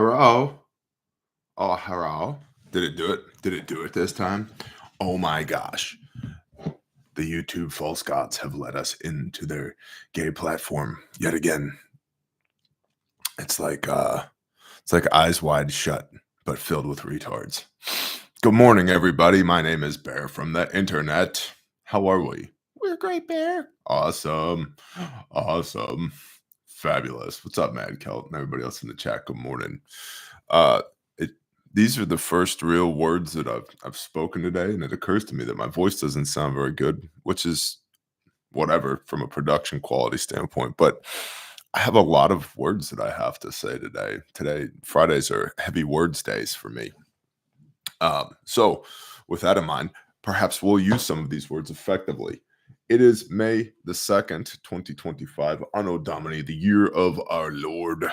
Hello? Oh, hello? Did it do it? Did it do it this time? Oh my gosh. The YouTube false gods have led us into their gay platform yet again. It's like eyes wide shut, but filled with retards. Good morning, everybody. My name is Bear from the internet. How are we? We're great, Bear. Awesome. Awesome. Fabulous. What's up, Mad Celt? And everybody else in the chat. Good morning. Uh it, these are the first real words that I've spoken today, and it occurs to me that my voice doesn't sound very good, which is whatever from a production quality standpoint. But I have a lot of words that I have to say today. Today, Fridays are heavy words days for me. So, with that in mind, perhaps we'll use some of these words effectively. It is May the 2nd, 2025, Anno Domini, the year of our Lord.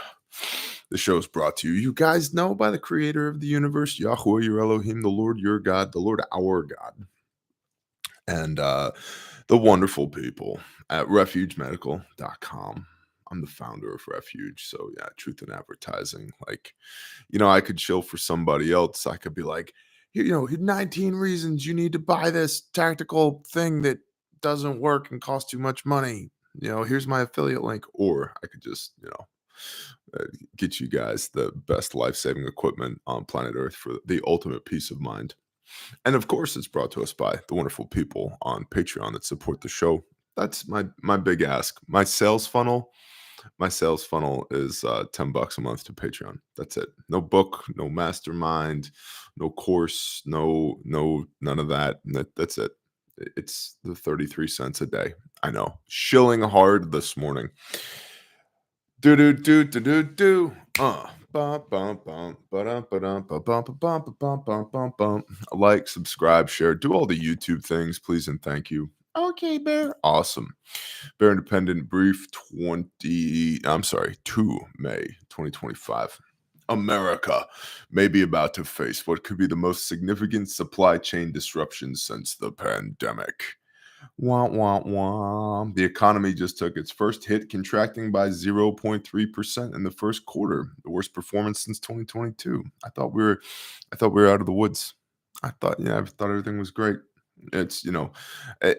The show is brought to you, you guys know, by the creator of the universe, Yahweh, your Elohim, the Lord, your God, the Lord, our God, and the wonderful people at refugemedical.com. I'm the founder of Refuge. So, yeah, truth in advertising. Like, I could chill for somebody else. I could be like, 19 reasons you need to buy this tactical thing that doesn't work and costs too much money. Here's my affiliate link. Or I could just, get you guys the best life-saving equipment on planet Earth for the ultimate peace of mind. And of course, it's brought to us by the wonderful people on Patreon that support the show. That's my big ask. My sales funnel is $10 a month to Patreon. That's it. No book, no mastermind, no course, none of that. That's it. It's the 33 cents a day. I know. Shilling hard this morning. Do do do do do do. Like, subscribe, share, do all the YouTube things, please and thank you. Okay, Bear. Awesome. Bear Independent Brief 2 May 2025. America may be about to face what could be the most significant supply chain disruption since the pandemic. Wah, wah, wah. The economy just took its first hit, contracting by 0.3% in the first quarter, the worst performance since 2022. I thought we were out of the woods. I thought everything was great. It's, I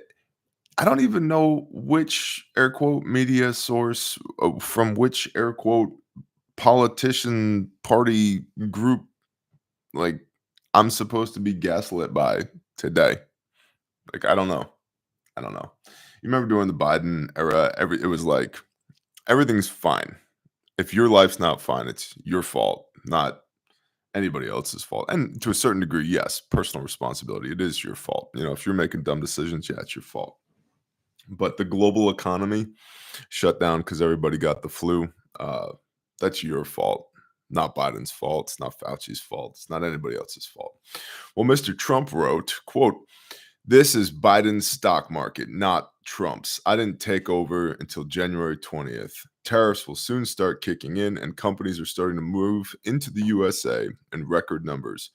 don't even know which air quote media source from which air quote politician party group like I'm supposed to be gaslit by today. Like, I don't know. You remember during the Biden era, it was like everything's fine. If your life's not fine, it's your fault, not anybody else's fault. And to a certain degree, yes, personal responsibility. It is your fault. If you're making dumb decisions, yeah, it's your fault. But the global economy shut down because everybody got the flu. That's your fault, not Biden's fault. It's not Fauci's fault. It's not anybody else's fault. Well, Mr. Trump wrote, quote, "This is Biden's stock market, not Trump's. I didn't take over until January 20th. Tariffs will soon start kicking in, and companies are starting to move into the USA in record numbers.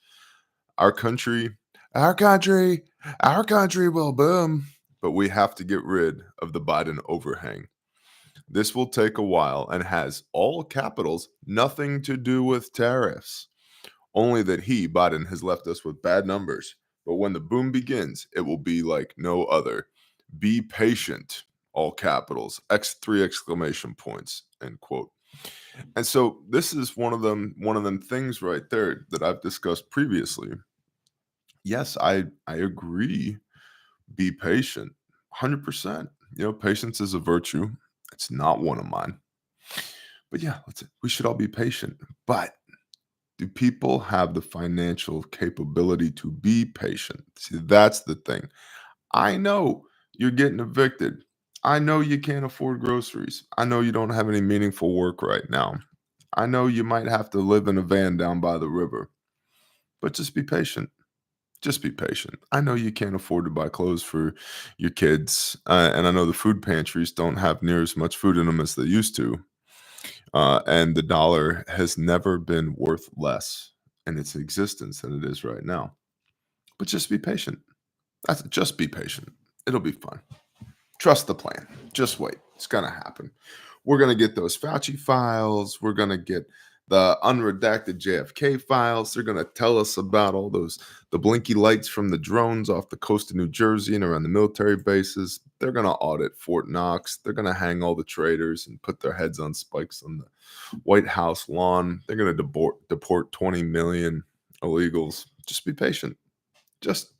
Our country, our country, our country will boom, but we have to get rid of the Biden overhang. This will take a while and has all capitals nothing to do with tariffs. Only that Biden, has left us with bad numbers. But when the boom begins, it will be like no other. Be patient, all capitals, three exclamation points," end quote. And so this is one of them things right there that I've discussed previously. Yes, I agree. Be patient. 100%. Patience is a virtue. It's not one of mine. But yeah, we should all be patient. But do people have the financial capability to be patient? See, that's the thing. I know you're getting evicted. I know you can't afford groceries. I know you don't have any meaningful work right now. I know you might have to live in a van down by the river. But just be patient. Just be patient. I know you can't afford to buy clothes for your kids. And I know the food pantries don't have near as much food in them as they used to. And the dollar has never been worth less in its existence than it is right now. But just be patient. Just be patient. It'll be fine. Trust the plan. Just wait. It's going to happen. We're going to get those Fauci files. We're going to get the unredacted JFK files. They're gonna tell us about all those the blinky lights from the drones off the coast of New Jersey and around the military bases. They're gonna audit Fort Knox. They're gonna hang all the traitors and put their heads on spikes on the White House lawn. They're gonna deport 20 million illegals. Just be patient. Just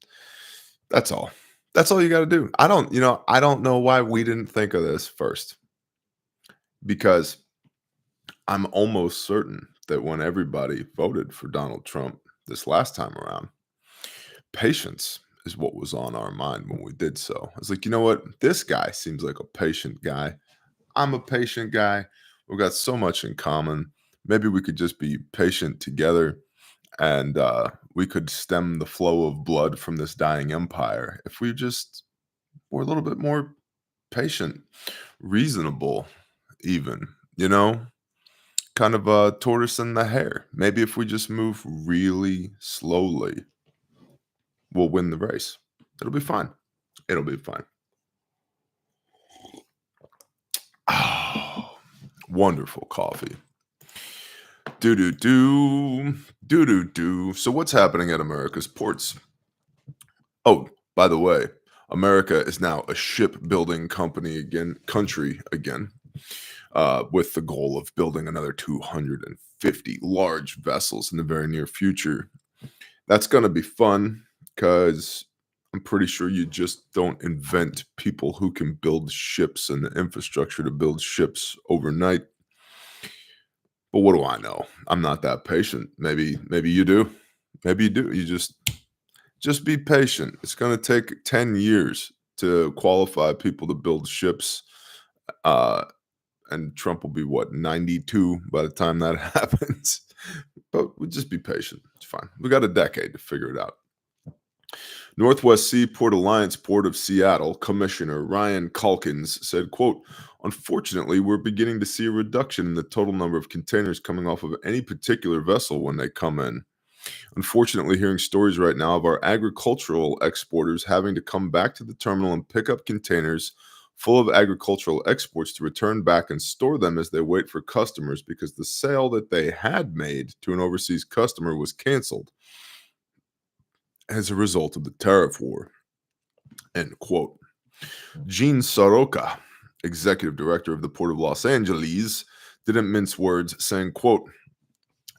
that's all. That's all you got to do. I don't know why we didn't think of this first because I'm almost certain that when everybody voted for Donald Trump this last time around, patience is what was on our mind when we did so. I was like, you know what? This guy seems like a patient guy. I'm a patient guy. We've got so much in common. Maybe we could just be patient together and we could stem the flow of blood from this dying empire if we just were a little bit more patient, reasonable, even, you know, kind of a tortoise and the hare. Maybe if we just move really slowly, we'll win the race. It'll be fine. It'll be fine. Oh, wonderful coffee. Do do do do do do. So what's happening at America's ports? Oh, by the way, America is now a shipbuilding country again, with the goal of building another 250 large vessels in the very near future. That's going to be fun because I'm pretty sure you just don't invent people who can build ships and the infrastructure to build ships overnight. But what do I know? I'm not that patient. Maybe you do. Maybe you do. You just be patient. It's going to take 10 years to qualify people to build ships. Uh, and Trump will be what, 92 by the time that happens. But we just be patient. It's fine. We got a decade to figure it out. Northwest Seaport Alliance Port of Seattle Commissioner Ryan Calkins said, quote, unfortunately, we're beginning to see a reduction in the total number of containers coming off of any particular vessel when they come in. Unfortunately, hearing stories right now of our agricultural exporters having to come back to the terminal and pick up containers full of agricultural exports to return back and store them as they wait for customers because the sale that they had made to an overseas customer was canceled as a result of the tariff war, end quote. Gene Soroka, executive director of the Port of Los Angeles, didn't mince words, saying, quote,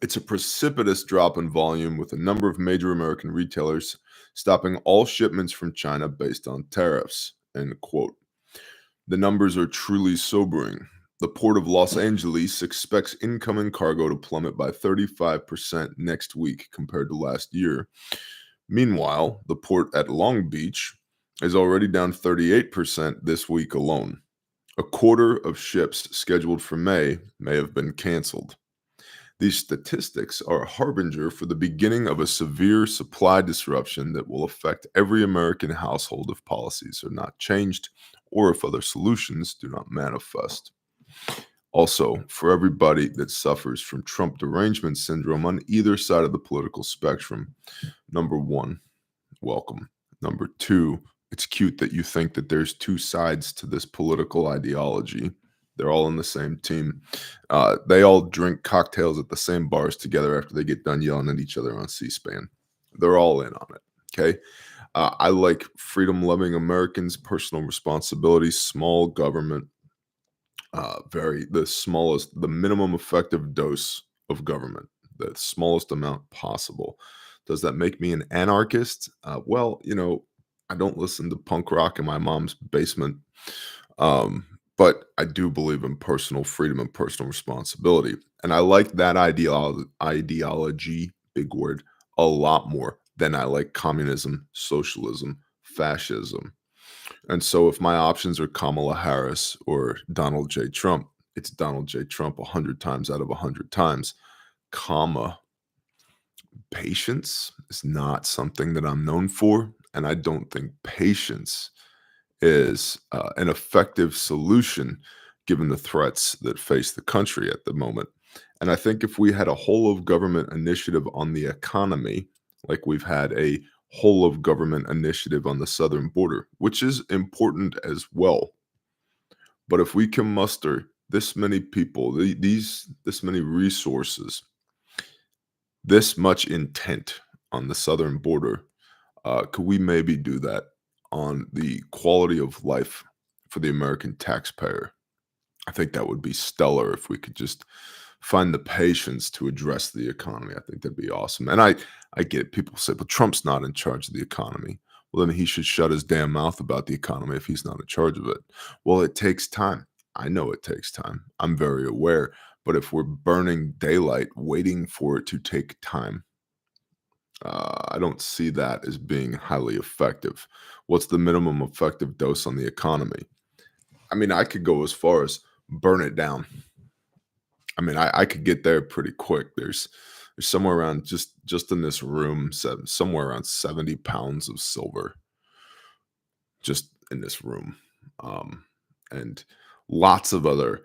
it's a precipitous drop in volume with a number of major American retailers stopping all shipments from China based on tariffs, end quote. The numbers are truly sobering. The Port of Los Angeles expects incoming cargo to plummet by 35% next week compared to last year. Meanwhile, the port at Long Beach is already down 38% this week alone. A quarter of ships scheduled for May have been canceled. These statistics are a harbinger for the beginning of a severe supply disruption that will affect every American household if policies are not changed or if other solutions do not manifest. Also, for everybody that suffers from Trump derangement syndrome on either side of the political spectrum, number one, welcome. Number two, it's cute that you think that there's two sides to this political ideology. They're all in the same team. They all drink cocktails at the same bars together after they get done yelling at each other on C-SPAN. They're all in on it, okay? I like freedom-loving Americans, personal responsibility, small government, the minimum effective dose of government, the smallest amount possible. Does that make me an anarchist? Well, I don't listen to punk rock in my mom's basement, but I do believe in personal freedom and personal responsibility. And I like that ideology, big word, a lot more than I like communism, socialism, fascism. And so if my options are Kamala Harris or Donald J. Trump, it's Donald J. Trump 100 times out of 100 times. Patience is not something that I'm known for, and I don't think patience is an effective solution given the threats that face the country at the moment. And I think if we had a whole of government initiative on the economy, like we've had a whole of government initiative on the southern border, which is important as well. But if we can muster this many people, this many resources, this much intent on the southern border. Could we maybe do that on the quality of life for the American taxpayer? I think that would be stellar if we could just find the patience to address the economy. I think that'd be awesome. And I get it. People say, but Trump's not in charge of the economy. Well, then he should shut his damn mouth about the economy if he's not in charge of it. Well, it takes time. I know it takes time. I'm very aware. But if we're burning daylight waiting for it to take time, I don't see that as being highly effective. What's the minimum effective dose on the economy? I mean, I could go as far as burn it down. I mean, I could get there pretty quick. There's somewhere around just in this room, somewhere around 70 pounds of silver just in this room, um, and lots of other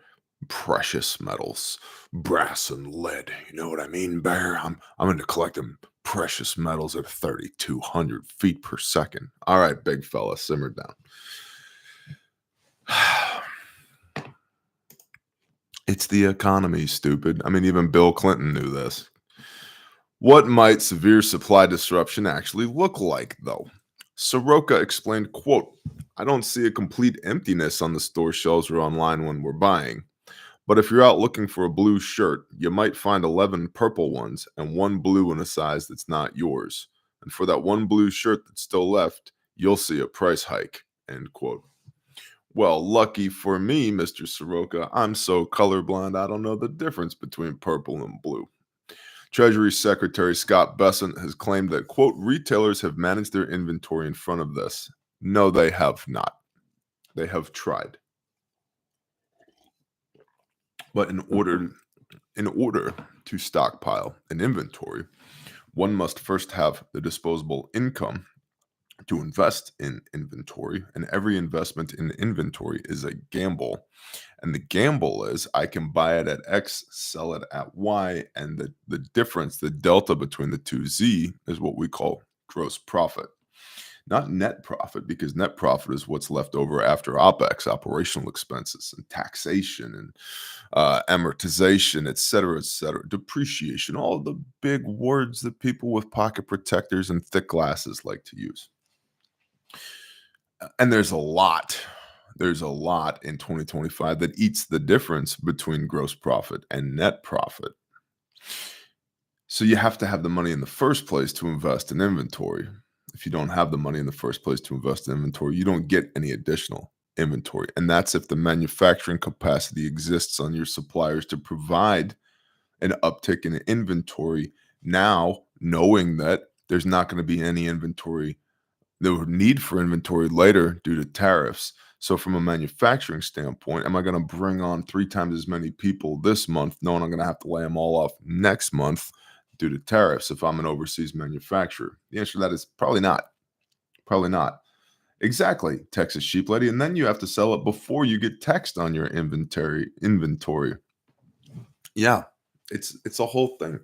precious metals, brass and lead. You know what I mean, Bear? I'm into collecting precious metals at 3,200 feet per second. All right, big fella, simmer down. It's the economy, stupid. I mean, even Bill Clinton knew this. What might severe supply disruption actually look like, though? Soroka explained, quote, I don't see a complete emptiness on the store shelves or online when we're buying. But if you're out looking for a blue shirt, you might find 11 purple ones and one blue in a size that's not yours. And for that one blue shirt that's still left, you'll see a price hike, end quote. Well, lucky for me, Mr. Soroka, I'm so colorblind I don't know the difference between purple and blue. Treasury Secretary Scott Bessent has claimed that, quote, retailers have managed their inventory in front of this. No, they have not. They have tried. But in order to stockpile an inventory, one must first have the disposable income to invest in inventory, and every investment in inventory is a gamble. And the gamble is I can buy it at X, sell it at Y, and the difference, the delta between the two, Z, is what we call gross profit. Not net profit, because net profit is what's left over after OPEX, operational expenses, and taxation, and amortization, et cetera, depreciation, all the big words that people with pocket protectors and thick glasses like to use. And there's a lot. There's a lot in 2025 that eats the difference between gross profit and net profit. So you have to have the money in the first place to invest in inventory. If you don't have the money in the first place to invest in inventory, you don't get any additional inventory. And that's if the manufacturing capacity exists on your suppliers to provide an uptick in inventory now, knowing that there's not going to be any inventory, the need for inventory later due to tariffs. So from a manufacturing standpoint, am I going to bring on 3 times as many people this month, knowing I'm going to have to lay them all off next month due to tariffs if I'm an overseas manufacturer? The answer to that is probably not. Probably not. Exactly, Texas Sheep Lady. And then you have to sell it before you get taxed on your inventory. Yeah, it's a whole thing.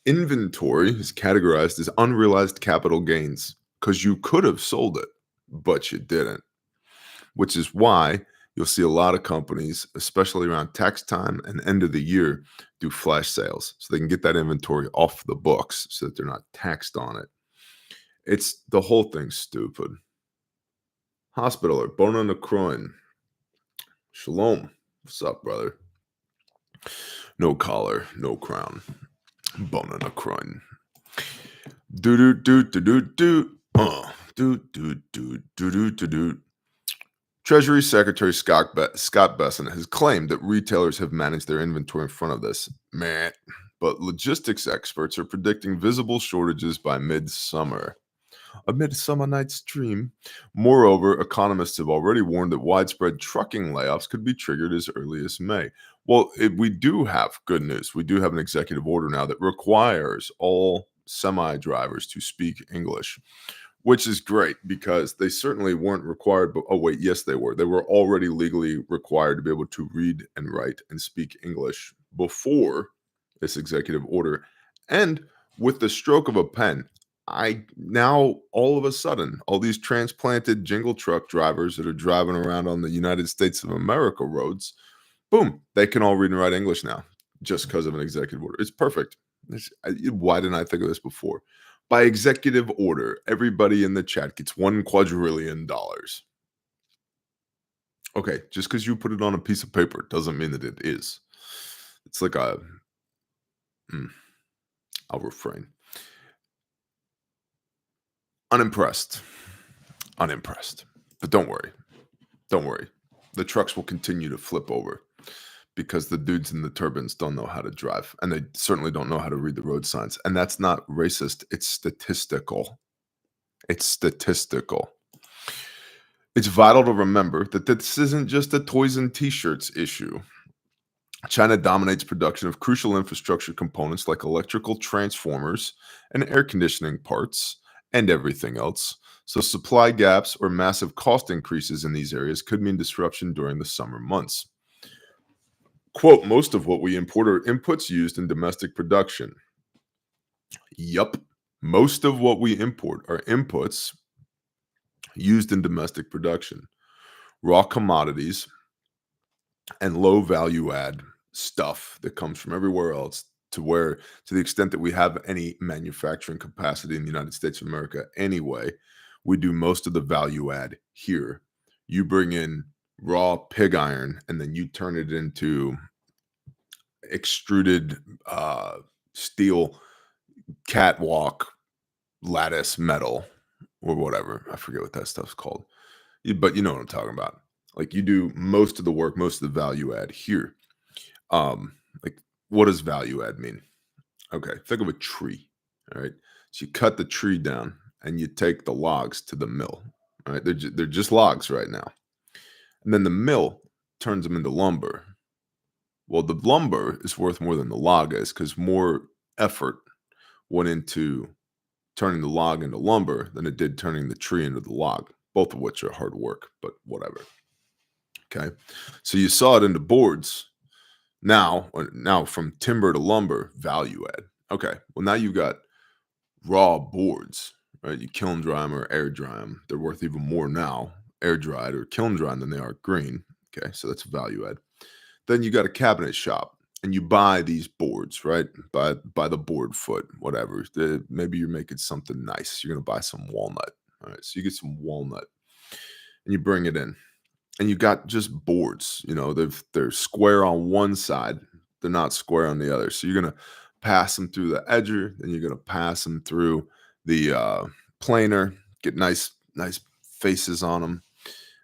Inventory is categorized as unrealized capital gains because you could have sold it, but you didn't, which is why you'll see a lot of companies, especially around tax time and end of the year, do flash sales so they can get that inventory off the books so that they're not taxed on it. It's the whole thing's stupid. Hospitaler, Bona Necroin. Shalom. What's up, brother? No collar, no crown. Bona Necroin. Do do do do do do. Do do do do do do do. Treasury Secretary Scott Bessent has claimed that retailers have managed their inventory in front of this. Meh. But logistics experts are predicting visible shortages by midsummer. A Midsummer Night's Dream. Moreover, economists have already warned that widespread trucking layoffs could be triggered as early as May. Well, we do have good news. We do have an executive order now that requires all semi-drivers to speak English, which is great because they certainly weren't required. But oh, wait, yes, they were. They were already legally required to be able to read and write and speak English before this executive order. And with the stroke of a pen, now all of a sudden, all these transplanted jingle truck drivers that are driving around on the United States of America roads, Boom, they can all read and write English now just because of an executive order. It's perfect. Why didn't I think of this before? By executive order, everybody in the chat gets $1 quadrillion. Okay, just because you put it on a piece of paper doesn't mean that it is. It's like a. mm, I'll refrain. Unimpressed. Unimpressed. But don't worry. Don't worry. The trucks will continue to flip over because the dudes in the turbines don't know how to drive, and they certainly don't know how to read the road signs. And that's not racist. It's statistical. It's statistical. It's vital to remember that this isn't just a toys and t-shirts issue. China dominates production of crucial infrastructure components like electrical transformers and air conditioning parts and everything else. So, supply gaps or massive cost increases in these areas could mean disruption during the summer months. Quote, most of what we import are inputs used in domestic production. Yup. Most of what we import are inputs used in domestic production. Raw commodities and low value add stuff that comes from everywhere else to the extent that we have any manufacturing capacity in the United States of America anyway, we do most of the value add here. You bring in raw pig iron and then you turn it into extruded steel catwalk lattice metal or whatever. I forget what that stuff's called. But you know what I'm talking about. Like you do most of the work, most of the value add here. Like what does value add mean? Okay, think of a tree. All right. So you cut the tree down and you take the logs to the mill. All right. They're just logs right now. And then the mill turns them into lumber. Well, the lumber is worth more than the log is because more effort went into turning the log into lumber than it did turning the tree into the log, both of which are hard work, but whatever. Okay. So you saw it into boards. Now from timber to lumber, value add. Okay. Well, now you've got raw boards, right? You kiln dry them or air dry them. They're worth even more now, air dried or kiln dried than they are green. Okay. So that's value add. Then you got a cabinet shop and you buy these boards, right? By the board foot, whatever. Maybe you're making something nice. You're going to buy some walnut. All right. So you get some walnut and you bring it in. And you got just boards, they're square on one side, they're not square on the other. So you're gonna pass them through the edger, then you're gonna pass them through the planer, get nice faces on them,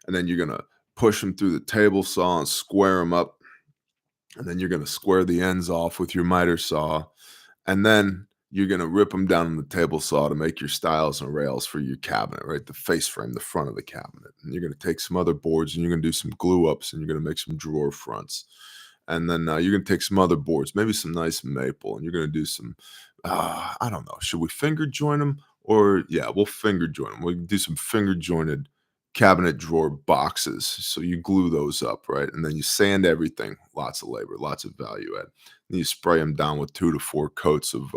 and then you're gonna push them through the table saw and square them up, and then you're gonna square the ends off with your miter saw, and then you're going to rip them down on the table saw to make your stiles and rails for your cabinet, right? The face frame, the front of the cabinet. And you're going to take some other boards and you're going to do some glue ups and you're going to make some drawer fronts. And then you're going to take some other boards, maybe some nice maple, and you're going to do some, I don't know, should we finger join them? Or, yeah, we'll finger join them. We'll do some finger jointed cabinet drawer boxes. So you glue those up, right? And then you sand everything, lots of labor, lots of value add. And you spray them down with 2 to 4 coats of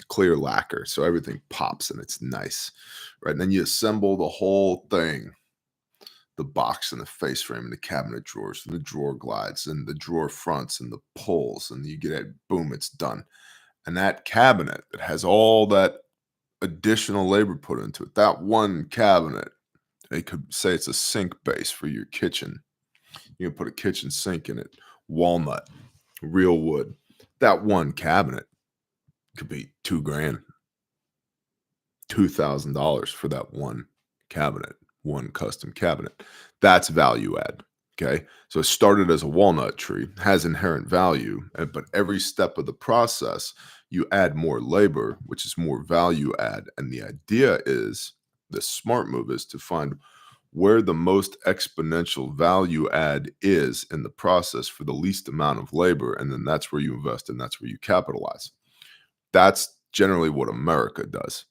clear lacquer so everything pops and it's nice, right? And then you assemble the whole thing, the box and the face frame and the cabinet drawers and the drawer glides and the drawer fronts and the pulls, and you get it, boom, it's done. And that cabinet that has all that additional labor put into it, that one cabinet, they could say it's a sink base for your kitchen. You can put a kitchen sink in it, walnut, real wood. That one cabinet could be $2,000, $2,000 for that one cabinet, one custom cabinet. That's value add. Okay. So it started as a walnut tree, has inherent value, but every step of the process, you add more labor, which is more value add. And the idea is the smart move is to find where the most exponential value add is in the process for the least amount of labor. And then that's where you invest and that's where you capitalize. That's generally what America does.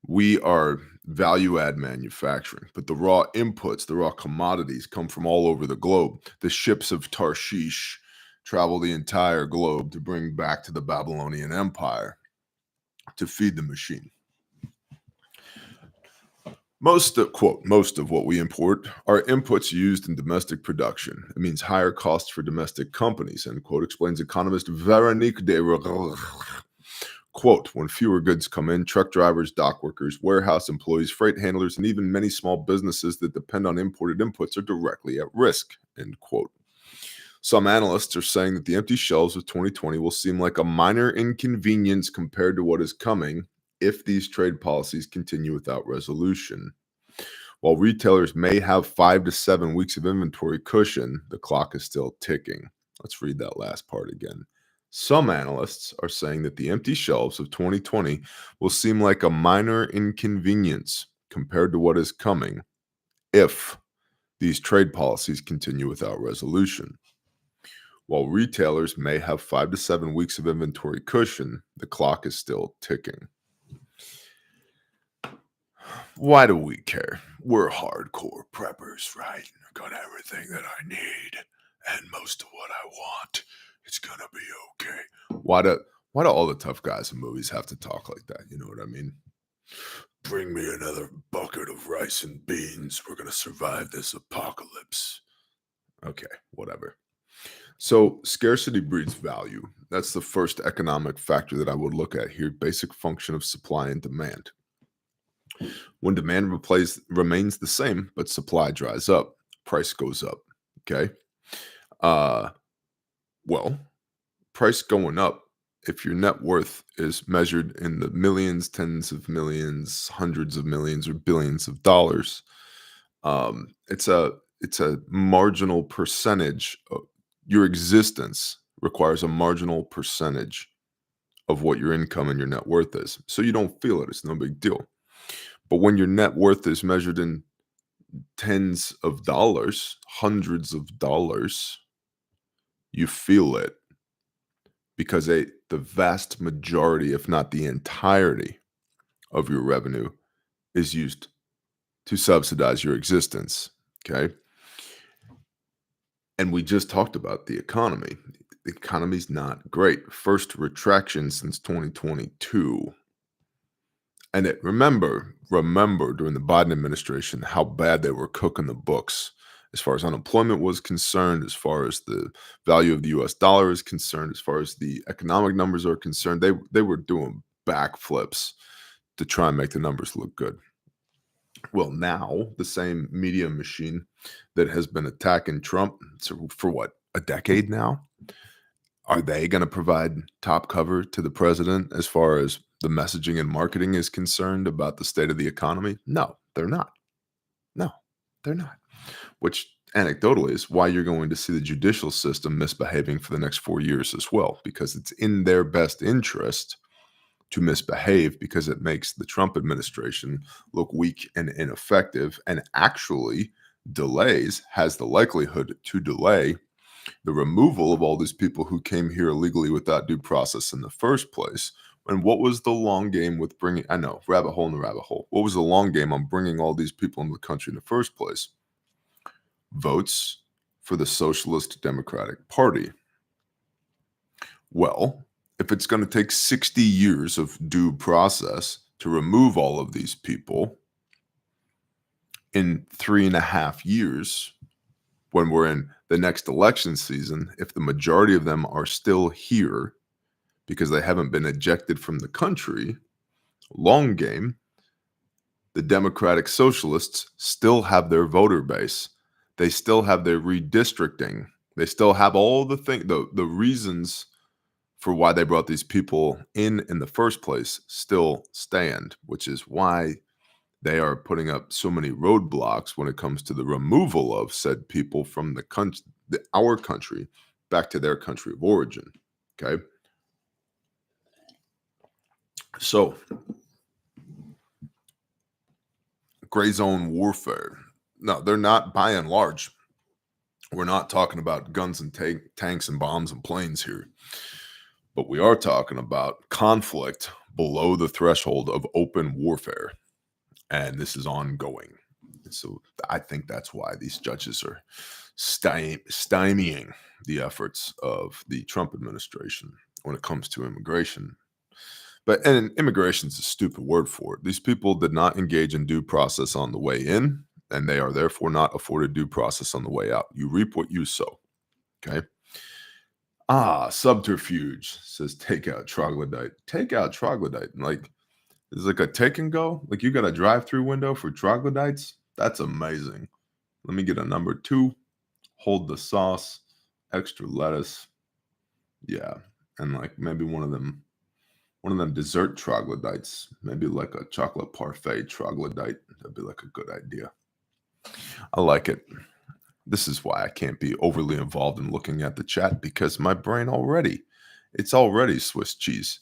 We are value add manufacturing, but the raw inputs, the raw commodities come from all over the globe. The ships of Tarshish travel the entire globe to bring back to the Babylonian Empire to feed the machine. Most of what we import are inputs used in domestic production. It means higher costs for domestic companies, end quote, explains economist Veronique de quote, when fewer goods come in, truck drivers, dock workers, warehouse employees, freight handlers, and even many small businesses that depend on imported inputs are directly at risk, end quote. Some analysts are saying that the empty shelves of 2020 will seem like a minor inconvenience compared to what is coming if these trade policies continue without resolution. While retailers may have 5 to 7 weeks of inventory cushion, the clock is still ticking. Let's read that last part again. Some analysts are saying that the empty shelves of 2020 will seem like a minor inconvenience compared to what is coming if these trade policies continue without resolution. While retailers may have 5 to 7 weeks of inventory cushion, the clock is still ticking. Why do we care? We're hardcore preppers, right? I got everything that I need and most of what I want. It's gonna be okay. Why do all the tough guys in movies have to talk like that? You know what I mean? Bring me another bucket of rice and beans. We're gonna survive this apocalypse. Okay, whatever. So, scarcity breeds value. That's the first economic factor that I would look at here, basic function of supply and demand. When demand remains the same, but supply dries up, price goes up. Okay. Uh, well, price going up, if your net worth is measured in the millions, tens of millions, hundreds of millions, or billions of dollars, it's a marginal percentage. Your existence requires a marginal percentage of what your income and your net worth is. So you don't feel it. It's no big deal. But when your net worth is measured in tens of dollars, hundreds of dollars, you feel it because the vast majority, if not the entirety, of your revenue is used to subsidize your existence. Okay. And we just talked about the economy. The economy's not great. First retraction since 2022. And remember during the Biden administration how bad they were cooking the books as far as unemployment was concerned, as far as the value of the US dollar is concerned, as far as the economic numbers are concerned. They were doing backflips to try and make the numbers look good. Well, now the same media machine that has been attacking Trump for what, a decade now? Are they going to provide top cover to the president as far as the messaging and marketing is concerned about the state of the economy? No, they're not. No, they're not. Which anecdotally is why you're going to see the judicial system misbehaving for the next 4 years as well, because it's in their best interest to misbehave because it makes the Trump administration look weak and ineffective and actually has the likelihood to delay the removal of all these people who came here illegally without due process in the first place. And what was the long game with bringing, I know, rabbit hole in the rabbit hole. What was the long game on bringing all these people into the country in the first place? Votes for the Socialist Democratic Party. Well, if it's going to take 60 years of due process to remove all of these people in 3.5 years, when we're in the next election season, if the majority of them are still here because they haven't been ejected from the country, long game, the Democratic Socialists still have their voter base. They still have their redistricting. They still have all the reasons for why they brought these people in the first place still stand, which is why they are putting up so many roadblocks when it comes to the removal of said people from our country back to their country of origin. Okay. So, gray zone warfare. No, they're not, by and large. We're not talking about guns and tanks and bombs and planes here. But we are talking about conflict below the threshold of open warfare. And this is ongoing. So I think that's why these judges are stymieing the efforts of the Trump administration when it comes to immigration. And immigration's a stupid word for it. These people did not engage in due process on the way in, and they are therefore not afforded due process on the way out. You reap what you sow. Okay. Subterfuge says takeout troglodyte. Takeout troglodyte. Like, is like a take and go? Like you got a drive-through window for troglodytes? That's amazing. Let me get a number two. Hold the sauce, extra lettuce. Yeah. And like maybe one of them dessert troglodytes, maybe like a chocolate parfait troglodyte. That'd be like a good idea. I like it. This is why I can't be overly involved in looking at the chat because my brain it's already Swiss cheese.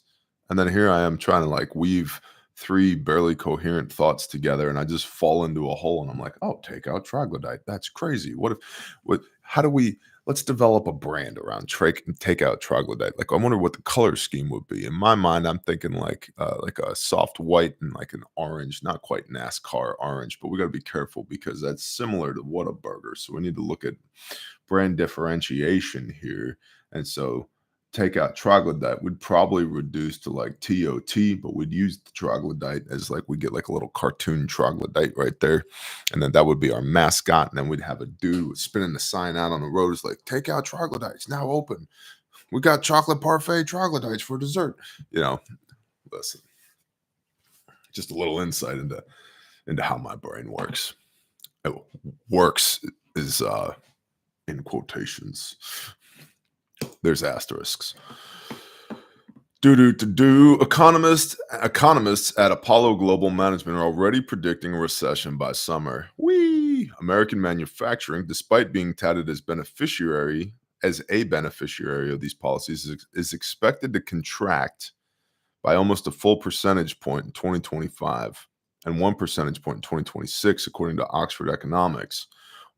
And then here I am trying to like weave three barely coherent thoughts together and I just fall into a hole and I'm like, oh, take out troglodyte. That's crazy. How do we, let's develop a brand around take out troglodyte. Like, I wonder what the color scheme would be. In my mind, I'm thinking like a soft white and like an orange, not quite NASCAR orange, but we got to be careful because that's similar to Whataburger. So we need to look at brand differentiation here. And so take out troglodyte would probably reduce to like TOT, but we'd use the troglodyte as like we get like a little cartoon troglodyte right there. And then that would be our mascot. And then we'd have a dude spinning the sign out on the road. It's like, take out troglodytes now open. We got chocolate parfait troglodytes for dessert. Listen, just a little insight into how my brain works. It works is in quotations. There's asterisks. Economists at Apollo Global Management are already predicting a recession by summer. American manufacturing, despite being touted as a beneficiary of these policies, is expected to contract by almost a full percentage point in 2025 and 1 percentage point in 2026, according to Oxford Economics.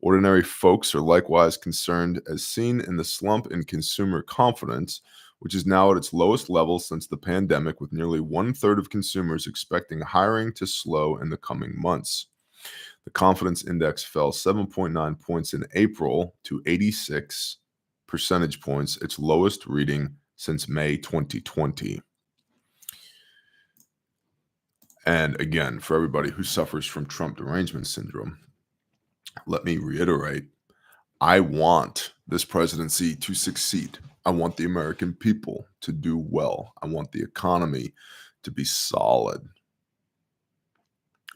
Ordinary folks are likewise concerned, as seen in the slump in consumer confidence, which is now at its lowest level since the pandemic, with nearly 1/3 of consumers expecting hiring to slow in the coming months. The confidence index fell 7.9 points in April to 86 percentage points, its lowest reading since May 2020. And again, for everybody who suffers from Trump derangement syndrome, let me reiterate, I want this presidency to succeed. I want the American people to do well. I want the economy to be solid.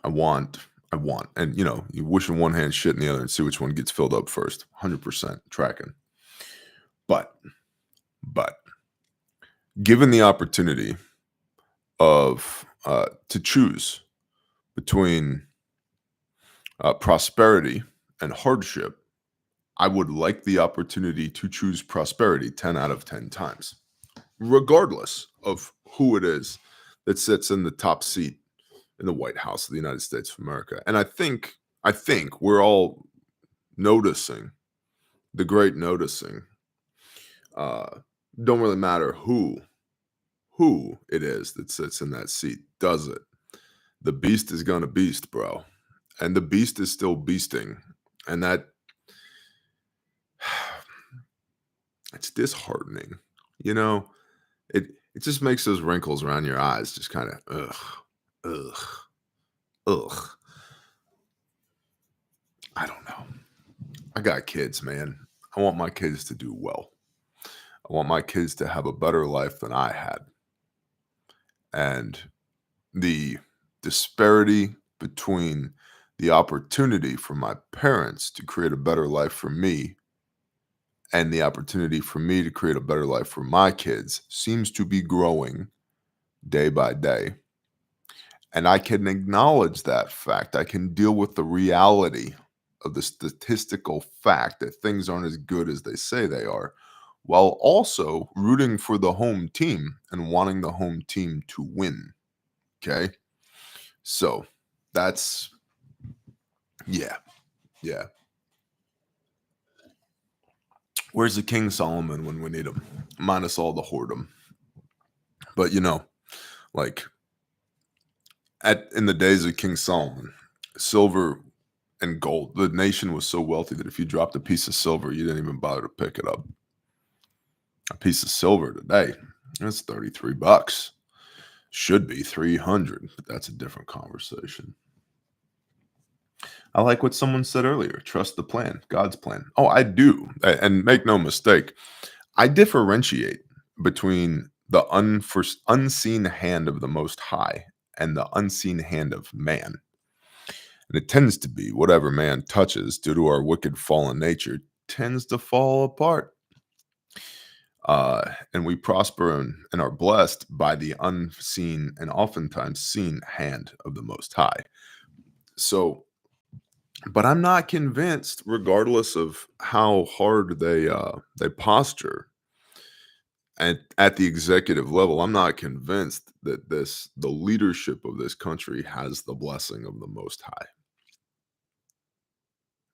I want, and you wish in one hand, shit in the other, and see which one gets filled up first. 100% tracking. But given the opportunity of to choose between prosperity and hardship, I would like the opportunity to choose prosperity 10 out of 10 times, regardless of who it is that sits in the top seat in the White House of the United States of America. And I think we're all noticing the great noticing. Don't really matter who it is that sits in that seat, does it? The beast is gonna beast, bro. And the beast is still beasting. And that it's disheartening. It just makes those wrinkles around your eyes just kind of ugh. I don't know. I got kids, man. I want my kids to do well. I want my kids to have a better life than I had. And the disparity between the opportunity for my parents to create a better life for me and the opportunity for me to create a better life for my kids seems to be growing day by day. And I can acknowledge that fact. I can deal with the reality of the statistical fact that things aren't as good as they say they are, while also rooting for the home team and wanting the home team to win. Okay? So that's, yeah. Where's the King Solomon when we need him? Minus all the whoredom. But like in the days of King Solomon, silver and gold, the nation was so wealthy that if you dropped a piece of silver, you didn't even bother to pick it up. A piece of silver today, that's $33. Should be 300, but that's a different conversation. I like what someone said earlier, trust the plan, God's plan. Oh, I do. And make no mistake, I differentiate between the unseen hand of the Most High and the unseen hand of man. And it tends to be whatever man touches due to our wicked fallen nature tends to fall apart. And we prosper and are blessed by the unseen and oftentimes seen hand of the Most High. So, but I'm not convinced, regardless of how hard they posture at the executive level, I'm not convinced that the leadership of this country has the blessing of the Most High.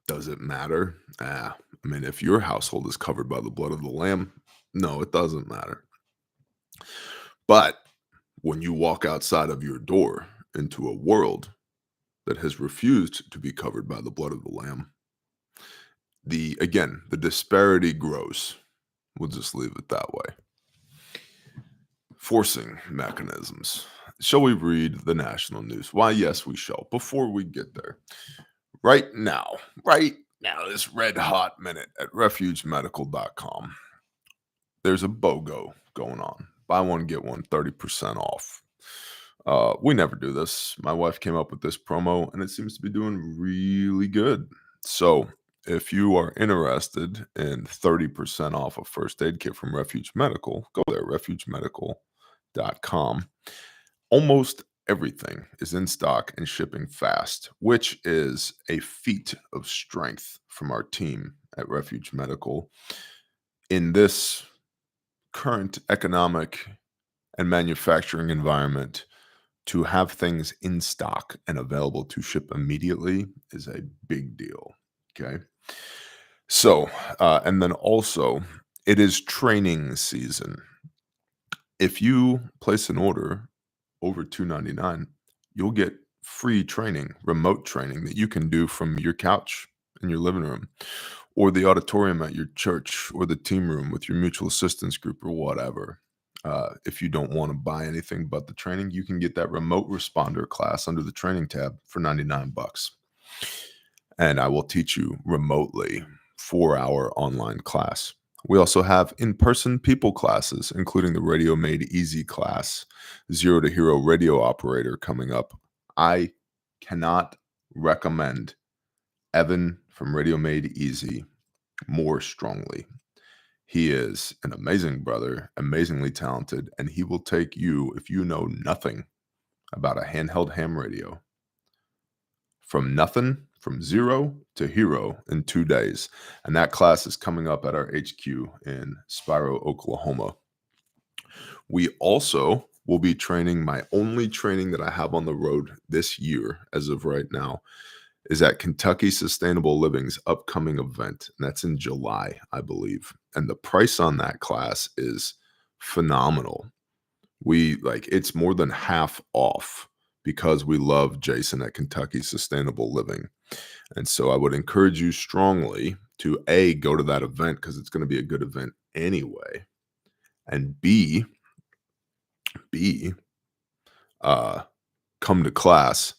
Does it matter? I mean, if your household is covered by the blood of the Lamb, no, it doesn't matter. But when you walk outside of your door into a world that has refused to be covered by the blood of the Lamb, the disparity grows. We'll just leave it that way. Forcing mechanisms. Shall we read the national news? Why, yes, we shall. Before we get there, right now, this red hot minute at refugemedical.com, there's a BOGO going on. Buy one, get one, 30% off. We never do this. My wife came up with this promo, and it seems to be doing really good. So if you are interested in 30% off a first aid kit from Refuge Medical, go there, refugemedical.com. Almost everything is in stock and shipping fast, which is a feat of strength from our team at Refuge Medical in this current economic and manufacturing environment. To have things in stock and available to ship immediately is a big deal. Okay. So, and then also, it is training season. If you place an order over $299, you'll get free training, remote training that you can do from your couch in your living room or the auditorium at your church or the team room with your mutual assistance group or whatever. If you don't want to buy anything but the training, you can get that remote responder class under the training tab for $99. And I will teach you remotely 4-hour online class. We also have in-person people classes, including the Radio Made Easy class, 0 to Hero radio operator coming up. I cannot recommend Evan from Radio Made Easy more strongly. He is an amazing brother, amazingly talented, and he will take you, if you know nothing about a handheld ham radio, from nothing, from 0 to hero in 2 days. And that class is coming up at our HQ in Spiro, Oklahoma. We also will be training. My only training that I have on the road this year, as of right now, is at Kentucky Sustainable Living's upcoming event. And that's in July, I believe. And the price on that class is phenomenal. It's more than half off because we love Jason at Kentucky Sustainable Living. And so I would encourage you strongly to A, go to that event because it's going to be a good event anyway. And B, come to class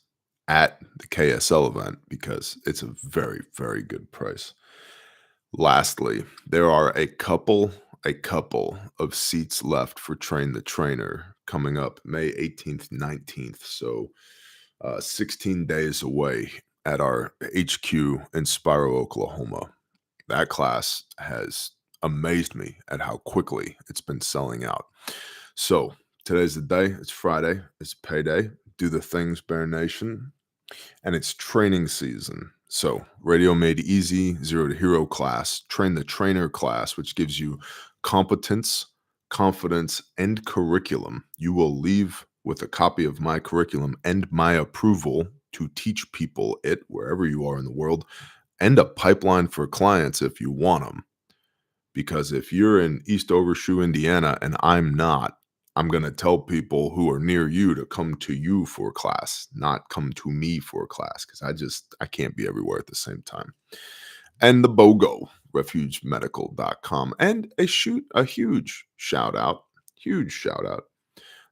at the KSL event because it's a very, very good price. Lastly, there are a couple of seats left for Train the Trainer coming up May 18th, 19th. So 16 days away at our HQ in Spiro, Oklahoma. That class has amazed me at how quickly it's been selling out. So today's the day. It's Friday. It's payday. Do the things, Bear Nation. And it's training season. So Radio Made Easy, 0 to Hero class, Train the Trainer class, which gives you competence, confidence, and curriculum. You will leave with a copy of my curriculum and my approval to teach people it wherever you are in the world, and a pipeline for clients if you want them. Because if you're in East Overshoe, Indiana, and I'm not, I'm going to tell people who are near you to come to you for class, not come to me for class, because I can't be everywhere at the same time. And the BOGO, refugemedical.com. And a huge shout out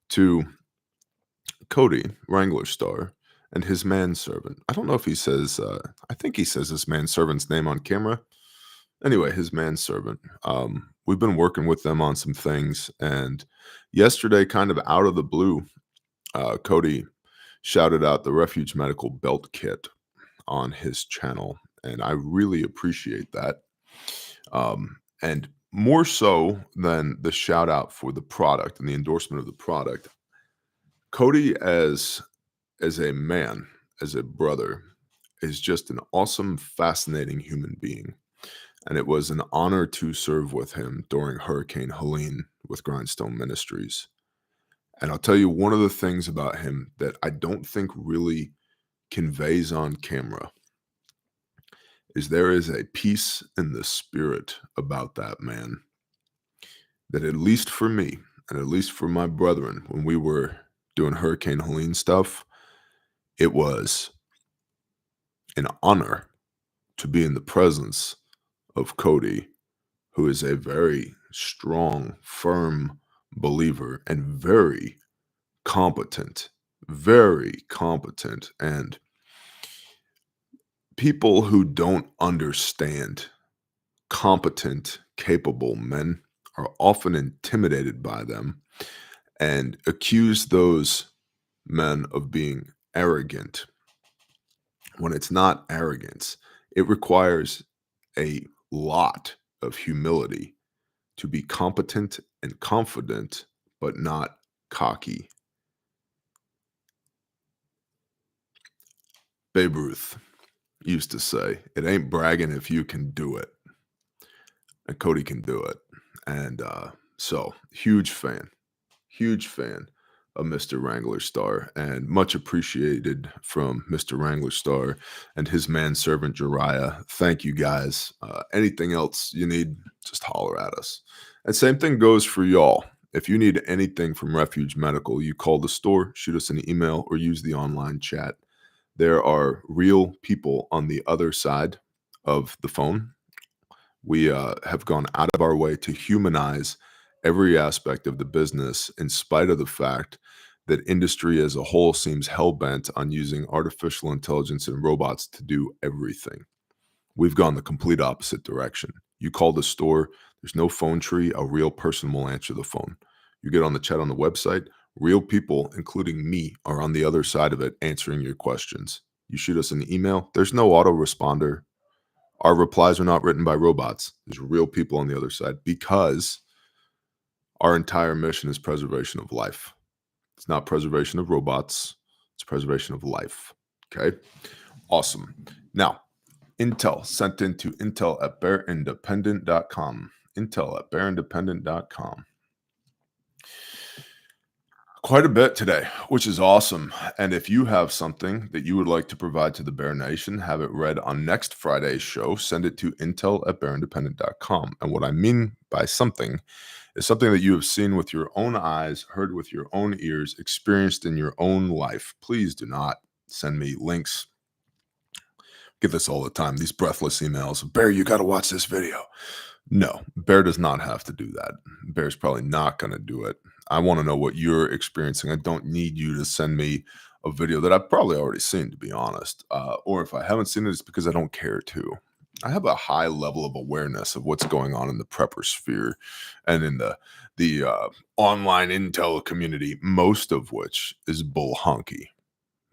to Cody, Wrangler Star, and his manservant. I don't know if he says, I think he says his manservant's name on camera. Anyway, his manservant. We've been working with them on some things. And yesterday, kind of out of the blue, Cody shouted out the Refuge Medical Belt Kit on his channel. And I really appreciate that. And more so than the shout out for the product and the endorsement of the product, Cody as a man, as a brother, is just an awesome, fascinating human being. And it was an honor to serve with him during Hurricane Helene with Grindstone Ministries. And I'll tell you one of the things about him that I don't think really conveys on camera is there is a peace in the spirit about that man that, at least for me and at least for my brethren, when we were doing Hurricane Helene stuff, it was an honor to be in the presence of Cody, who is a very strong, firm believer and very competent. And people who don't understand competent, capable men are often intimidated by them and accuse those men of being arrogant, when it's not arrogance. It requires a lot of humility to be competent and confident, but not cocky. Babe Ruth used to say, "It ain't bragging if you can do it." And Cody can do it. And so, huge fan of Mr. Wrangler Star, and much appreciated from Mr. Wrangler Star and his manservant Jariah. Thank you guys. Anything else you need, just holler at us. And same thing goes for y'all. If you need anything from Refuge Medical, you call the store, shoot us an email, or use the online chat. There are real people on the other side of the phone. We have gone out of our way to humanize every aspect of the business, in spite of the fact that industry as a whole seems hell-bent on using artificial intelligence and robots to do everything. We've gone the complete opposite direction. You call the store, there's no phone tree, a real person will answer the phone. You get on the chat on the website, real people, including me, are on the other side of it answering your questions. You shoot us an email, there's no autoresponder. Our replies are not written by robots. There's real people on the other side, because our entire mission is preservation of life. It's not preservation of robots. It's preservation of life. Okay? Awesome. Now, Intel sent into intel@bearindependent.com. Intel@bearindependent.com. Quite a bit today, which is awesome. And if you have something that you would like to provide to the Bear Nation, have it read on next Friday's show, send it to intel@bearindependent.com. And what I mean by something is something that you have seen with your own eyes, heard with your own ears, experienced in your own life. Please do not send me links. Get this all the time, these breathless emails. Bear, you got to watch this video. No, Bear does not have to do that. Bear's probably not going to do it. I want to know what you're experiencing. I don't need you to send me a video that I've probably already seen, to be honest. Or if I haven't seen it, it's because I don't care to. I have a high level of awareness of what's going on in the prepper sphere and in the online intel community, most of which is bull honky.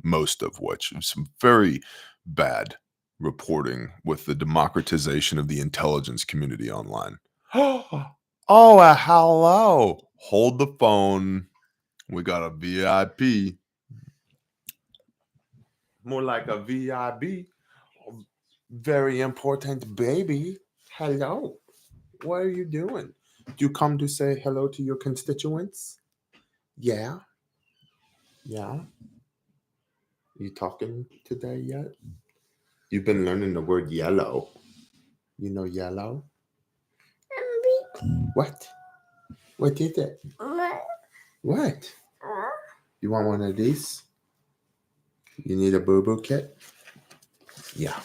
Most of which is some very bad reporting with the democratization of the intelligence community online. Oh, hello. Hold the phone. We got a VIP. More like a VIB. Very important baby. Hello. What are you doing? Do you come to say hello to your constituents? Yeah. Yeah. You talking today yet? You've been learning the word yellow. You know yellow? What? What is it? What? You want one of these? You need a boo-boo kit? Yeah.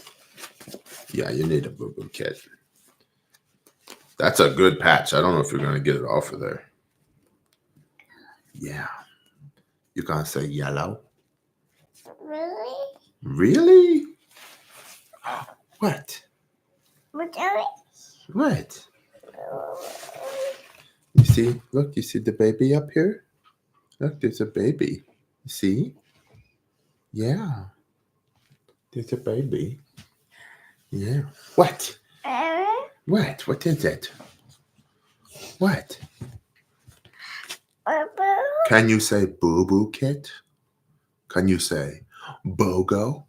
Yeah, you need a boo-boo kit. That's a good patch. I don't know if you're going to get it off of there. Yeah. You're gonna say yellow? Really? Really? What? What? You see? Look, you see the baby up here? Look, there's a baby. You see? Yeah. There's a baby. Yeah. What? What? What is it? What? Can you say boo-boo kit? Can you say BOGO?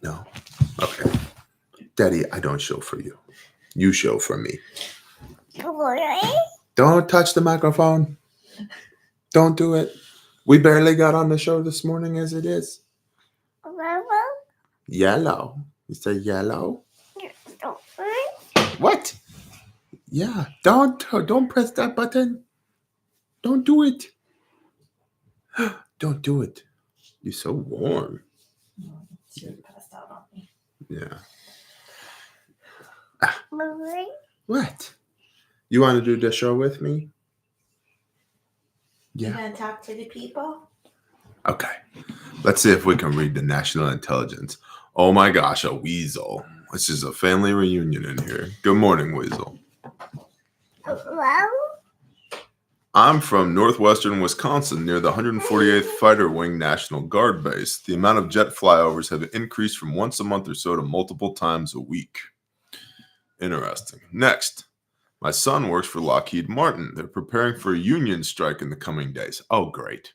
No? Okay. Daddy, I don't show for you. You show for me. Don't touch the microphone. Don't do it. We barely got on the show this morning as it is. Yellow. You say yellow? What? Yeah. Don't press that button. Don't do it. Don't do it. You're so warm. Yeah. What? You want to do the show with me? Yeah. You gonna talk to the people? Okay. Let's see if we can read the national intelligence. Oh my gosh, a weasel. This is a family reunion in here. Good morning, weasel. Hello? I'm from northwestern Wisconsin near the 148th Fighter Wing National Guard Base. The amount of jet flyovers have increased from once a month or so to multiple times a week. Interesting. Next, my son works for Lockheed Martin. They're preparing for a union strike in the coming days. Oh, great.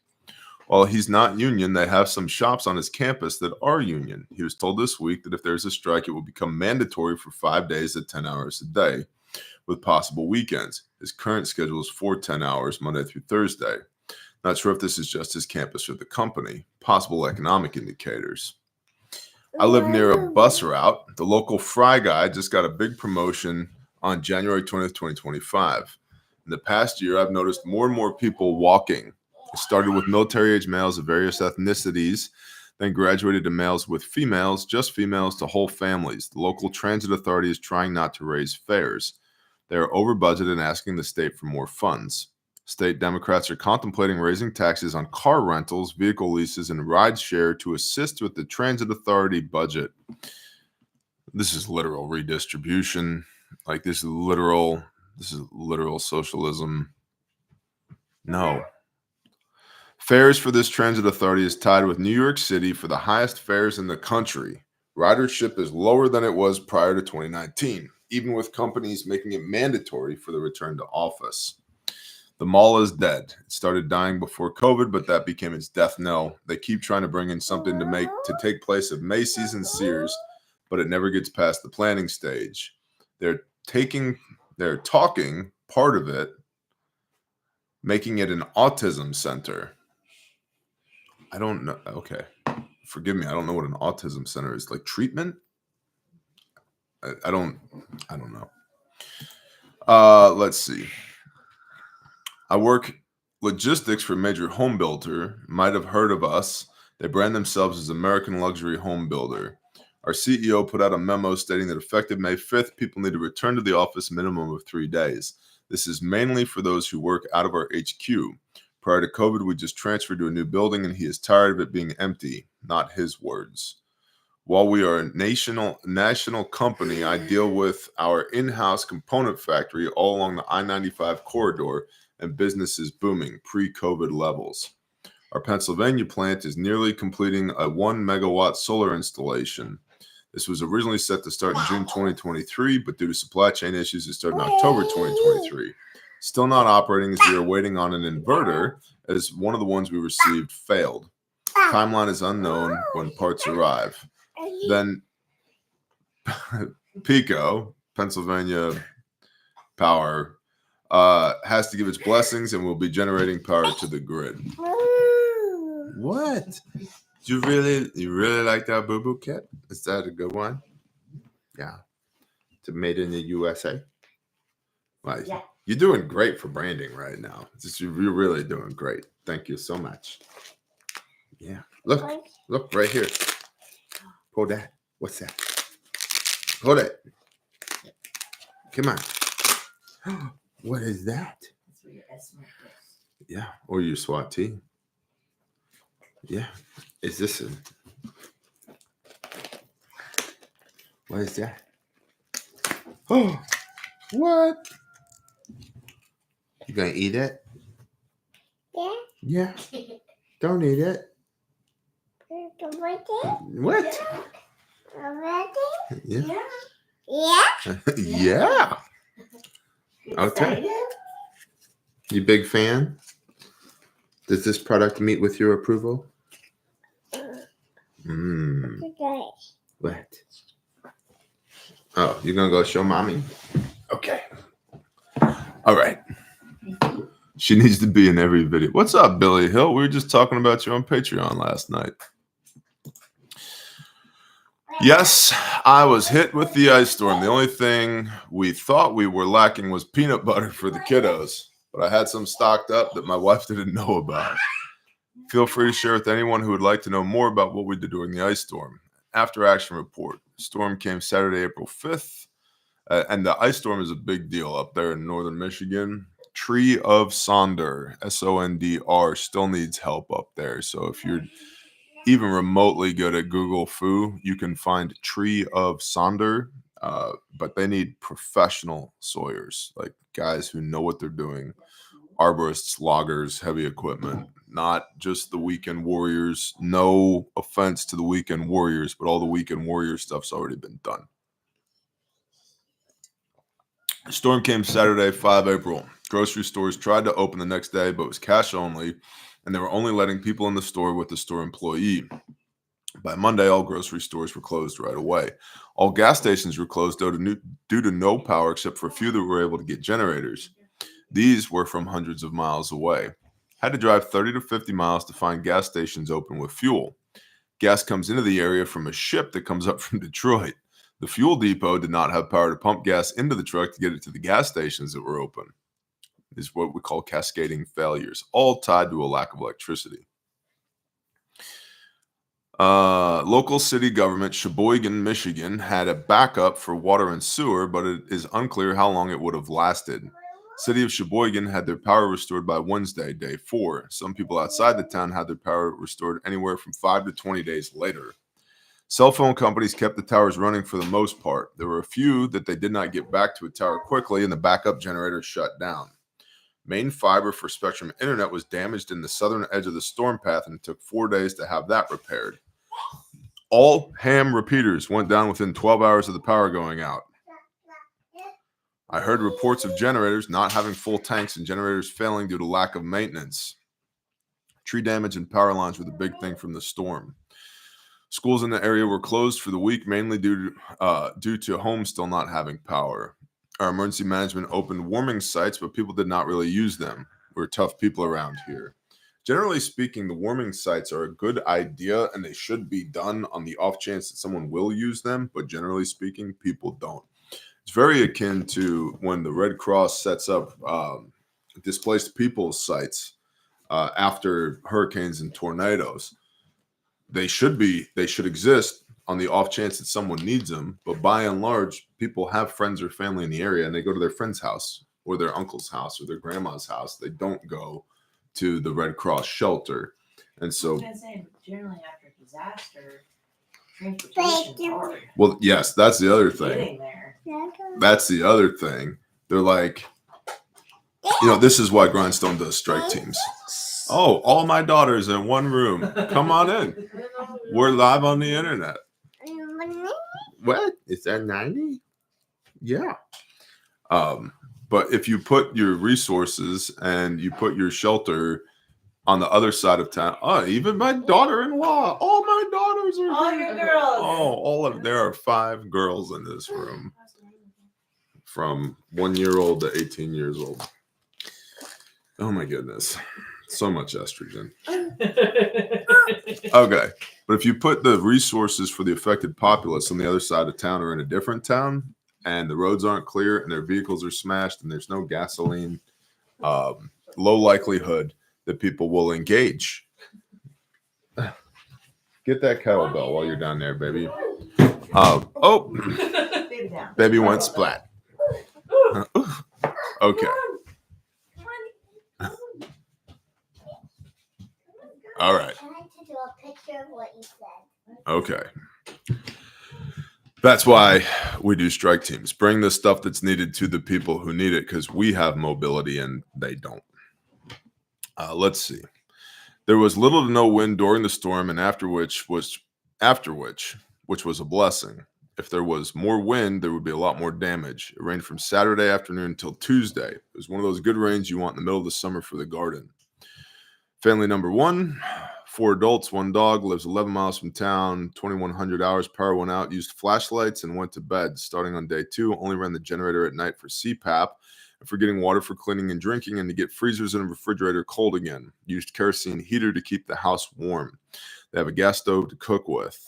While he's not union, they have some shops on his campus that are union. He was told this week that if there's a strike, it will become mandatory for 5 days at 10 hours a day, with possible weekends. His current schedule is 4 10 hours, Monday through Thursday. Not sure if this is just his campus or the company. Possible economic indicators. I live near a bus route. The local fry guy just got a big promotion on January 20th, 2025. In the past year, I've noticed more and more people walking. It started with military-age males of various ethnicities, then graduated to males with females, just females to whole families. The local transit authority is trying not to raise fares. They are over budget and asking the state for more funds. State Democrats are contemplating raising taxes on car rentals, vehicle leases, and rideshare to assist with the transit authority budget. This is literal redistribution. Like this is literal socialism. No. Fares for this transit authority is tied with New York City for the highest fares in the country. Ridership is lower than it was prior to 2019, even with companies making it mandatory for the return to office. The mall is dead. It started dying before COVID, but that became its death knell. They keep trying to bring in something to take place of Macy's and Sears, but it never gets past the planning stage. They're talking part of it, making it an autism center. I don't know. Okay. Forgive me. I don't know what an autism center is. Like treatment? I don't know. Let's see. I work logistics for a major home builder. Might have heard of us. They brand themselves as American Luxury Home Builder. Our CEO put out a memo stating that effective May 5th, people need to return to the office a minimum of 3 days. This is mainly for those who work out of our HQ. Prior to COVID, we just transferred to a new building, and he is tired of it being empty. Not his words. While we are a national company, I deal with our in-house component factory all along the I-95 corridor, and business is booming, pre-COVID levels. Our Pennsylvania plant is nearly completing a 1 megawatt solar installation. This was originally set to start in June 2023, but due to supply chain issues, it started in October 2023. Still not operating as we are waiting on an inverter, as one of the ones we received failed. Timeline is unknown when parts arrive. Then PECO, Pennsylvania Power, has to give its blessings and will be generating power to the grid. What? You really like that boo-boo kit? Is that a good one? Yeah. It's made in the USA. Well, yeah. You're doing great for branding right now. You're really doing great. Thank you so much. Yeah. Look right here. Pull that. What's that? Pull it. Come on. What is that? That's where your S mark is. Yeah, or your SWAT team. Yeah. Is this a... What is that? Oh, what? You gonna eat it? Yeah. Yeah. Don't eat it. What? Yeah. Yeah. Yeah. Okay. You big fan? Does this product meet with your approval? Mmm. What? Oh, you're gonna go show mommy? Okay. All right. She needs to be in every video. What's up, Billy Hill? We were just talking about you on Patreon last night. Yes, I was hit with the ice storm. The only thing we thought we were lacking was peanut butter for the kiddos, but I had some stocked up that my wife didn't know about. Feel free to share with anyone who would like to know more about what we did during the ice storm. After action report. Storm came Saturday, April 5th, and the ice storm is a big deal up there in northern Michigan. Tree of Sonder, Sondr, still needs help up there. So if you're even remotely good at Google Foo, you can find Tree of Sonder, but they need professional sawyers, like guys who know what they're doing, arborists, loggers, heavy equipment, not just the weekend warriors. No offense to the weekend warriors, but all the weekend warrior stuff's already been done. The storm came Saturday, 5 April. Grocery stores tried to open the next day, but it was cash only, and they were only letting people in the store with the store employee. By Monday, all grocery stores were closed right away. All gas stations were closed due to no power, except for a few that were able to get generators. These were from hundreds of miles away. Had to drive 30 to 50 miles to find gas stations open with fuel. Gas comes into the area from a ship that comes up from Detroit. The fuel depot did not have power to pump gas into the truck to get it to the gas stations that were open. This is what we call cascading failures, all tied to a lack of electricity. Local city government, Sheboygan, Michigan, had a backup for water and sewer, but it is unclear how long it would have lasted. City of Sheboygan had their power restored by Wednesday, day 4. Some people outside the town had their power restored anywhere from 5 to 20 days later. Cell phone companies kept the towers running for the most part. There were a few that they did not get back to a tower quickly, and the backup generator shut down. Main fiber for Spectrum Internet was damaged in the southern edge of the storm path, and it took 4 days to have that repaired. All ham repeaters went down within 12 hours of the power going out. I heard reports of generators not having full tanks and generators failing due to lack of maintenance. Tree damage and power lines were the big thing from the storm. Schools in the area were closed for the week, mainly due to homes still not having power. Our emergency management opened warming sites, but people did not really use them. We're tough people around here. Generally speaking, the warming sites are a good idea, and they should be done on the off chance that someone will use them, but generally speaking, people don't. It's very akin to when the Red Cross sets up displaced people's sites after hurricanes and tornadoes. They should exist on the off chance that someone needs them, but by and large, people have friends or family in the area, and they go to their friend's house or their uncle's house or their grandma's house. They don't go to the Red Cross shelter. And so, I was gonna say, generally after disaster, transportation's hard. Well, yes, that's the other thing. Getting there. That's the other thing. They're like, this is why Grindstone does strike teams. Oh, all my daughters in one room. Come on in. We're live on the internet. What? Is that 90? Yeah. But if you put your resources and you put your shelter on the other side of town, even my daughter-in-law, all my daughters are All your girls. There are 5 girls in this room, from 1 year old to 18 years old. Oh my goodness. So much estrogen. Okay. But if you put the resources for the affected populace on the other side of town or in a different town, and the roads aren't clear and their vehicles are smashed and there's no gasoline, low likelihood that people will engage. Get that kettlebell while you're down there, baby. Baby went splat. Okay. All right. I tried to do a picture of what you said. Okay. That's why we do strike teams. Bring the stuff that's needed to the people who need it, because we have mobility and they don't. Let's see. There was little to no wind during the storm, and after which was a blessing. If there was more wind, there would be a lot more damage. It rained from Saturday afternoon until Tuesday. It was one of those good rains you want in the middle of the summer for the garden. Family number 1, 4 adults, 1 dog, lives 11 miles from town, 2,100 hours, power went out, used flashlights, and went to bed. Starting on day 2, only ran the generator at night for CPAP, and for getting water for cleaning and drinking, and to get freezers and a refrigerator cold again. Used kerosene heater to keep the house warm. They have a gas stove to cook with.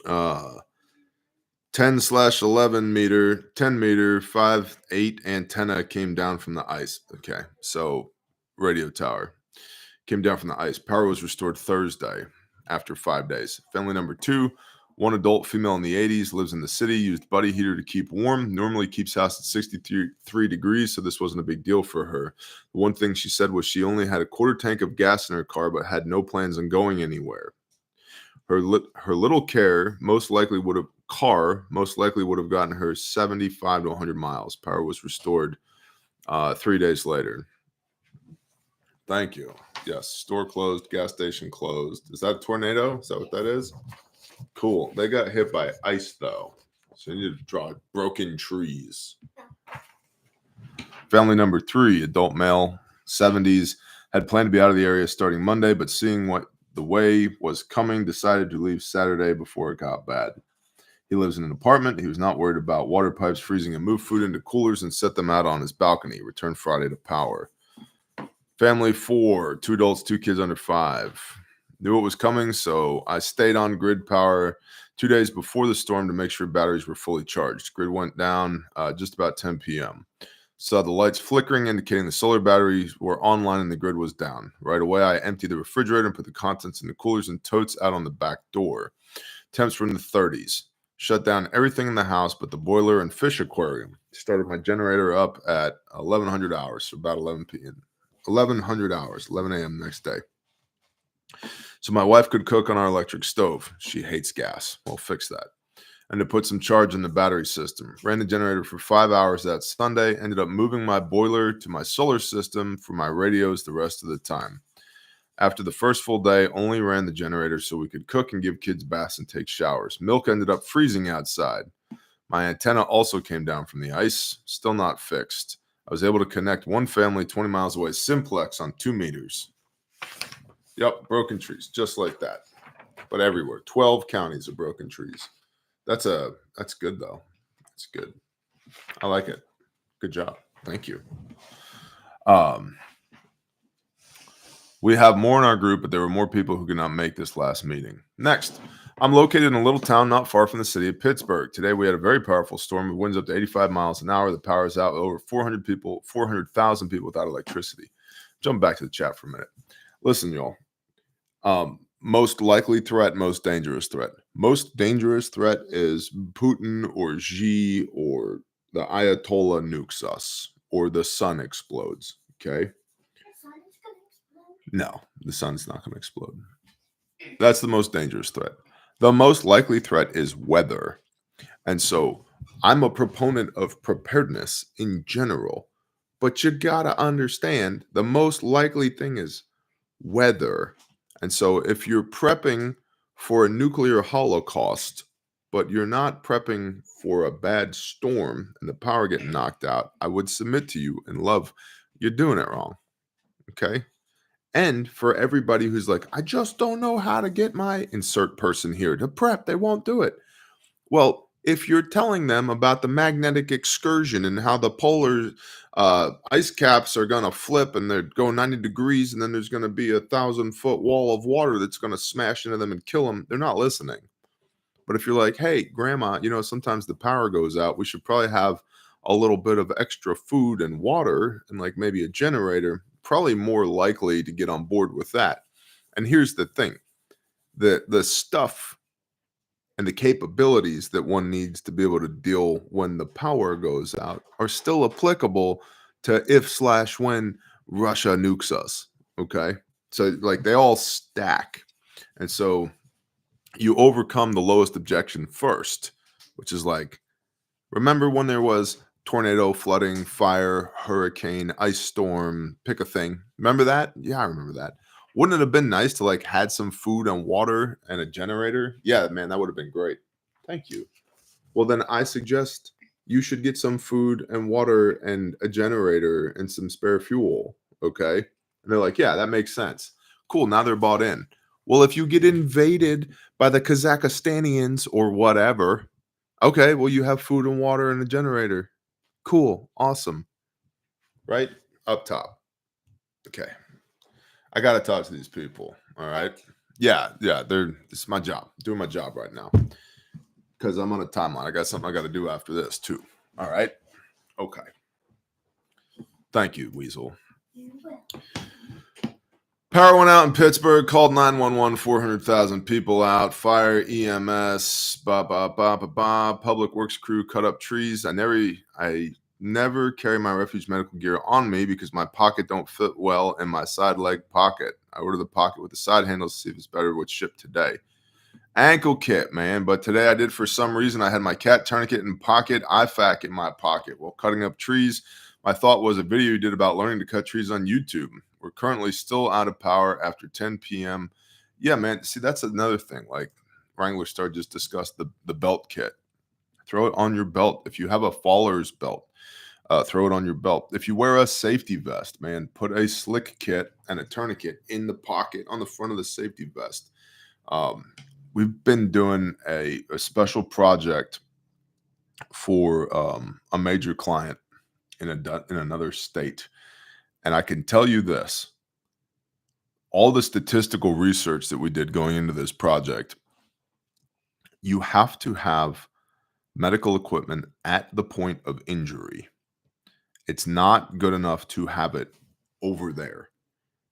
10/11 meter, 10 meter, 5/8 antenna came down from the ice. Okay, so radio tower came down from the ice. Power was restored Thursday after 5 days. Family number 2, 1 adult female in the 80s, lives in the city, used buddy heater to keep warm. Normally keeps house at 63 degrees, so this wasn't a big deal for her. The one thing she said was she only had a quarter tank of gas in her car, but had no plans on going anywhere. Her little car most likely would have gotten her 75 to 100 miles. Power was restored 3 days later. Thank you. Yes, store closed, gas station closed. Is that a tornado? Is that what that is? Cool. They got hit by ice, though. So you need to draw broken trees. Family number 3, adult male, 70s, had planned to be out of the area starting Monday, but seeing what the way was coming, decided to leave Saturday before it got bad. He lives in an apartment. He was not worried about water pipes freezing and moved food into coolers and set them out on his balcony. Returned Friday to power. Family 4, 2 adults, 2 kids under 5. Knew it was coming, so I stayed on grid power 2 days before the storm to make sure batteries were fully charged. Grid went down just about 10 p.m. Saw the lights flickering, indicating the solar batteries were online and the grid was down. Right away, I emptied the refrigerator and put the contents in the coolers and totes out on the back door. Temps were in the 30s. Shut down everything in the house but the boiler and fish aquarium. Started my generator up at 1100 hours, so about 11 p.m. 1100 hours, 11 a.m. next day. So my wife could cook on our electric stove. She hates gas. We'll fix that. And to put some charge in the battery system. Ran the generator for 5 hours that Sunday. Ended up moving my boiler to my solar system for my radios the rest of the time. After the first full day, only ran the generator so we could cook and give kids baths and take showers. Milk ended up freezing outside. My antenna also came down from the ice. Still not fixed. I was able to connect one family 20 miles away, simplex on 2 meters. Yep, broken trees, just like that. But everywhere. 12 counties of broken trees. That's good, though. That's good. I like it. Good job. Thank you. We have more in our group, but there were more people who could not make this last meeting. Next, I'm located in a little town not far from the city of Pittsburgh. Today, we had a very powerful storm with winds up to 85 miles an hour. The power is out. Over 400,000 people without electricity. Jump back to the chat for a minute. Listen, y'all. Most likely threat, most dangerous threat. Most dangerous threat is Putin or Xi or the Ayatollah nukes us or the sun explodes. Okay? No, the sun's not going to explode. That's the most dangerous threat. The most likely threat is weather. And so I'm a proponent of preparedness in general, but you got to understand the most likely thing is weather. And so if you're prepping for a nuclear holocaust, but you're not prepping for a bad storm and the power getting knocked out, I would submit to you in love, you're doing it wrong. Okay? And for everybody who's like, I just don't know how to get my insert person here to prep, they won't do it. Well, if you're telling them about the magnetic excursion and how the polar ice caps are going to flip and they're going 90 degrees and then there's going to be 1,000-foot wall of water that's going to smash into them and kill them, they're not listening. But if you're like, hey, grandma, sometimes the power goes out. We should probably have a little bit of extra food and water and like maybe a generator, probably more likely to get on board with that. And here's the thing. The stuff and the capabilities that one needs to be able to deal when the power goes out are still applicable to if/when Russia nukes us. Okay. So like they all stack. And so you overcome the lowest objection first, which is like, remember when there was tornado, flooding, fire, hurricane, ice storm, pick a thing. Remember that? Yeah, I remember that. Wouldn't it have been nice to like had some food and water and a generator? Yeah, man, that would have been great. Thank you. Well, then I suggest you should get some food and water and a generator and some spare fuel. Okay. And they're like, yeah, that makes sense. Cool. Now they're bought in. Well, if you get invaded by the Kazakhstanians or whatever, okay, well, you have food and water and a generator. Cool. Awesome. Right? Up top. Okay. I got to talk to these people. All right. Yeah. This is my job. Doing my job right now. Because I'm on a timeline. I got something I got to do after this, too. All right. Okay. Thank you, Weasel. Power went out in Pittsburgh, called 911, 400,000 people out, fire, EMS, public works crew cut up trees. I never carry my refuge medical gear on me because my pocket don't fit well in my side leg pocket. I order the pocket with the side handles to see if it's better what's shipped today. Ankle kit, man. But today I did, for some reason, I had my cat tourniquet in pocket, IFAK in my pocket while cutting up trees. My thought was a video you did about learning to cut trees on YouTube. We're currently still out of power after 10 p.m. Yeah, man. See, that's another thing. Like Wrangler Star just discussed the belt kit. Throw it on your belt. If you have a faller's belt, throw it on your belt. If you wear a safety vest, man, put a slick kit and a tourniquet in the pocket on the front of the safety vest. We've been doing a special project for a major client in another state. And I can tell you this, all the statistical research that we did going into this project, you have to have medical equipment at the point of injury. It's not good enough to have it over there.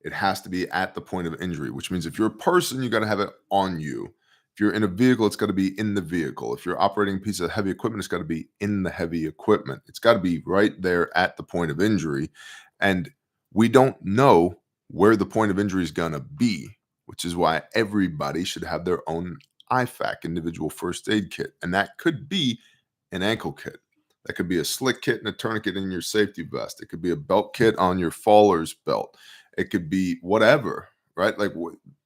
It has to be at the point of injury, which means if you're a person, you got to have it on you. If you're in a vehicle, it's got to be in the vehicle. If you're operating a piece of heavy equipment, it's got to be in the heavy equipment. It's got to be right there at the point of injury. And we don't know where the point of injury is going to be, which is why everybody should have their own IFAK, individual first aid kit. And that could be an ankle kit. That could be a slick kit and a tourniquet in your safety vest. It could be a belt kit on your faller's belt. It could be whatever, right? Like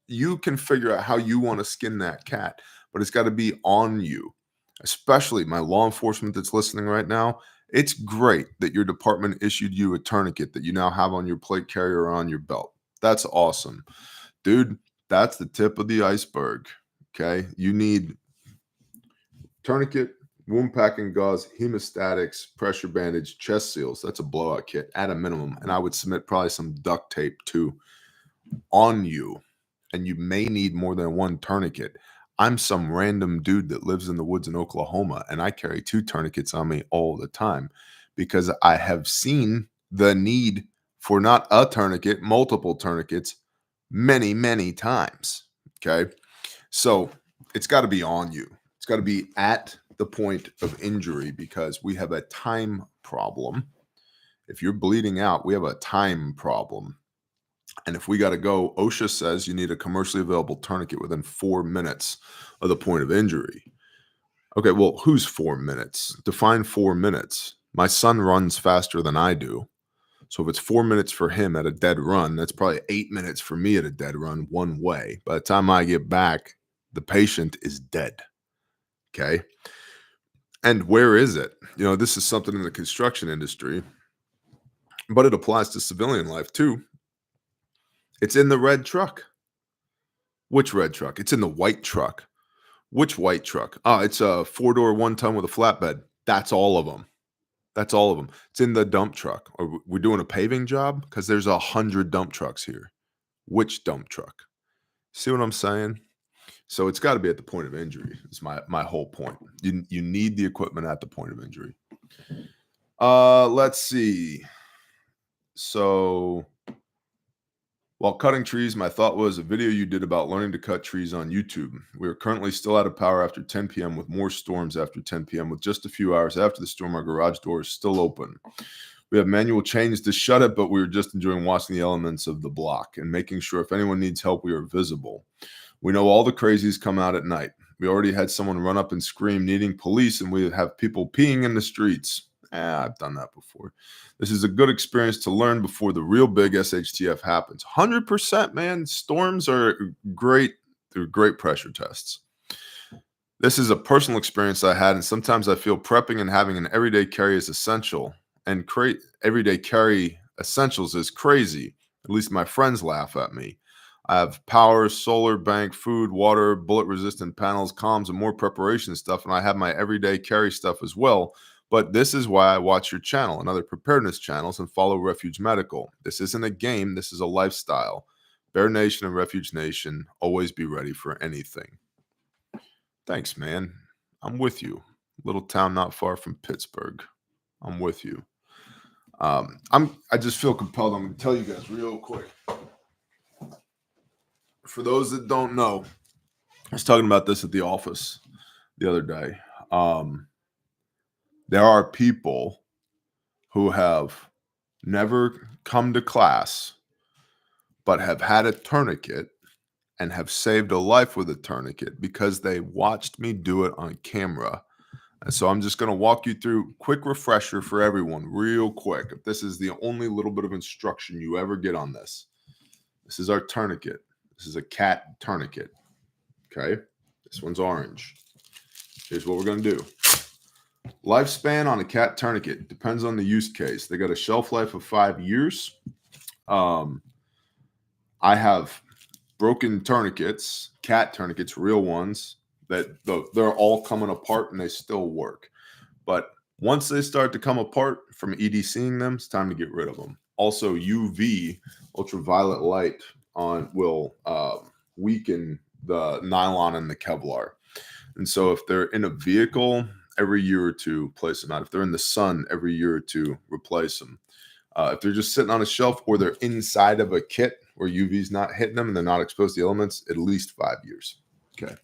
you can figure out how you want to skin that cat, but it's got to be on you. Especially my law enforcement that's listening right now. It's great that your department issued you a tourniquet that you now have on your plate carrier or on your belt. That's awesome. Dude, that's the tip of the iceberg. Okay. You need tourniquet, wound packing gauze, hemostatics, pressure bandage, chest seals. That's a blowout kit at a minimum. And I would submit probably some duct tape too on you. And you may need more than one tourniquet. I'm some random dude that lives in the woods in Oklahoma, and I carry 2 tourniquets on me all the time because I have seen the need for not a tourniquet, multiple tourniquets many, many times. Okay. So it's got to be on you. It's got to be at the point of injury because we have a time problem. If you're bleeding out, we have a time problem. And if we got to go, OSHA says you need a commercially available tourniquet within 4 minutes of the point of injury. Okay, well, who's 4 minutes? Define 4 minutes. My son runs faster than I do. So if it's 4 minutes for him at a dead run, that's probably 8 minutes for me at a dead run one way. By the time I get back, the patient is dead. Okay. And where is it? You know, this is something in the construction industry, but it applies to civilian life too. It's in the red truck. Which red truck? It's in the white truck. Which white truck? Oh, it's a 4-door 1-ton with a flatbed. That's all of them. That's all of them. It's in the dump truck. Or we're doing a paving job because there's 100 dump trucks here. Which dump truck? See what I'm saying? So it's got to be at the point of injury. Is my whole point. You need the equipment at the point of injury. Let's see. So while cutting trees, my thought was a video you did about learning to cut trees on YouTube. We are currently still out of power after 10 p.m. with more storms after 10 p.m. With just a few hours after the storm, our garage door is still open. We have manual chains to shut it, but we were just enjoying watching the elements of the block and making sure if anyone needs help, we are visible. We know all the crazies come out at night. We already had someone run up and scream needing police, and we have people peeing in the streets. I've done that before. This is a good experience to learn before the real big SHTF happens. 100%, man. Storms are great. They're great pressure tests. This is a personal experience I had, and sometimes I feel prepping and having an everyday carry is essential. And everyday carry essentials is crazy. At least my friends laugh at me. I have power, solar, bank, food, water, bullet-resistant panels, comms, and more preparation stuff, and I have my everyday carry stuff as well. But this is why I watch your channel and other preparedness channels and follow Refuge Medical. This isn't a game. This is a lifestyle. Bear Nation and Refuge Nation, always be ready for anything. Thanks, man. I'm with you. Little town not far from Pittsburgh. I'm with you. I just feel compelled. I'm going to tell you guys real quick. For those that don't know, I was talking about this at the office the other day. There are people who have never come to class, but have had a tourniquet and have saved a life with a tourniquet because they watched me do it on camera. And so I'm just going to walk you through quick refresher for everyone real quick. If this is the only little bit of instruction you ever get on this, this is our tourniquet. This is a cat tourniquet. Okay. This one's orange. Here's what we're going to do. Lifespan on a cat tourniquet depends on the use case. They got a shelf life of 5 years. I have broken tourniquets, cat tourniquets, real ones, that they're all coming apart and they still work. But once they start to come apart from EDCing them, it's time to get rid of them. Also, UV, ultraviolet light, will weaken the nylon and the Kevlar. And so if they're in a vehicle, every year or two, place them out. If they're in the sun, every year or two, replace them. If they're just sitting on a shelf or they're inside of a kit where UV's not hitting them and they're not exposed to the elements, at least 5 years. Okay.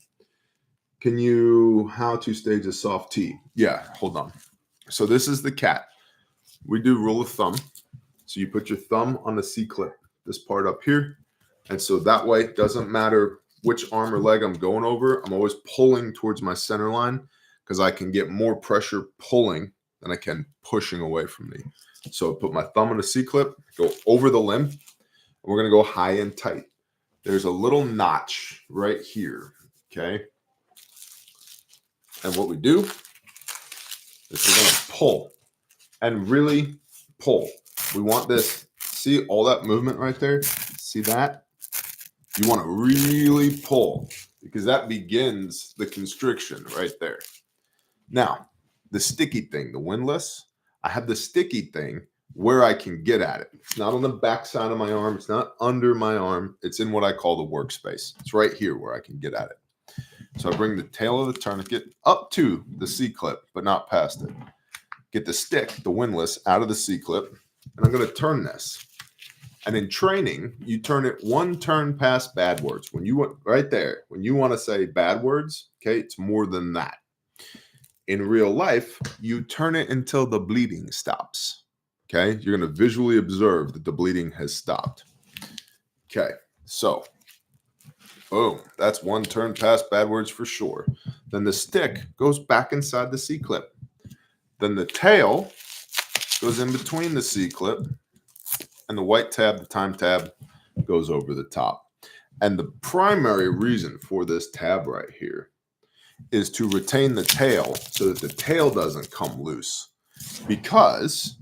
How to stage a soft T? Yeah, hold on. So this is the cat. We do rule of thumb. So you put your thumb on the C-clip, this part up here. And so that way, it doesn't matter which arm or leg I'm going over. I'm always pulling towards my center line because I can get more pressure pulling than I can pushing away from me. So put my thumb on the C-clip, go over the limb, and we're going to go high and tight. There's a little notch right here, okay? And what we do is we're going to pull and really pull. We want this, see all that movement right there? See that? You want to really pull because that begins the constriction right there. Now, the sticky thing, the windlass, I have the sticky thing where I can get at it. It's not on the back side of my arm. It's not under my arm. It's in what I call the workspace. It's right here where I can get at it. So I bring the tail of the tourniquet up to the C-clip, but not past it. Get the stick, the windlass, out of the C-clip, and I'm going to turn this. And in training, you turn it one turn past bad words. When you want right there, when you want to say bad words, okay, it's more than that. In real life, you turn it until the bleeding stops. Okay, you're going to visually observe that the bleeding has stopped. Okay, so boom, that's one turn past bad words for sure. Then the stick goes back inside the C-clip. Then the tail goes in between the C-clip. And the white tab, the time tab, goes over the top. And the primary reason for this tab right here is to retain the tail so that the tail doesn't come loose. Because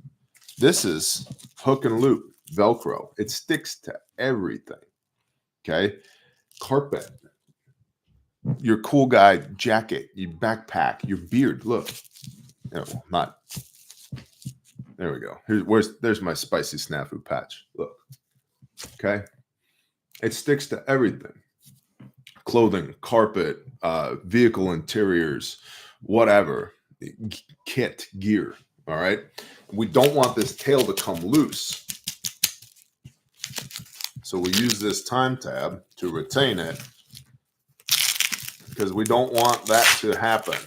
this is hook and loop, Velcro. It sticks to everything. Okay? Carpet, your cool guy jacket, your backpack, your beard. Look. No, not. There we go. There's my spicy snafu patch. Look. Okay. It sticks to everything. Clothing, carpet, vehicle interiors, whatever. Kit, gear. All right. We don't want this tail to come loose. So we use this time tab to retain it because we don't want that to happen.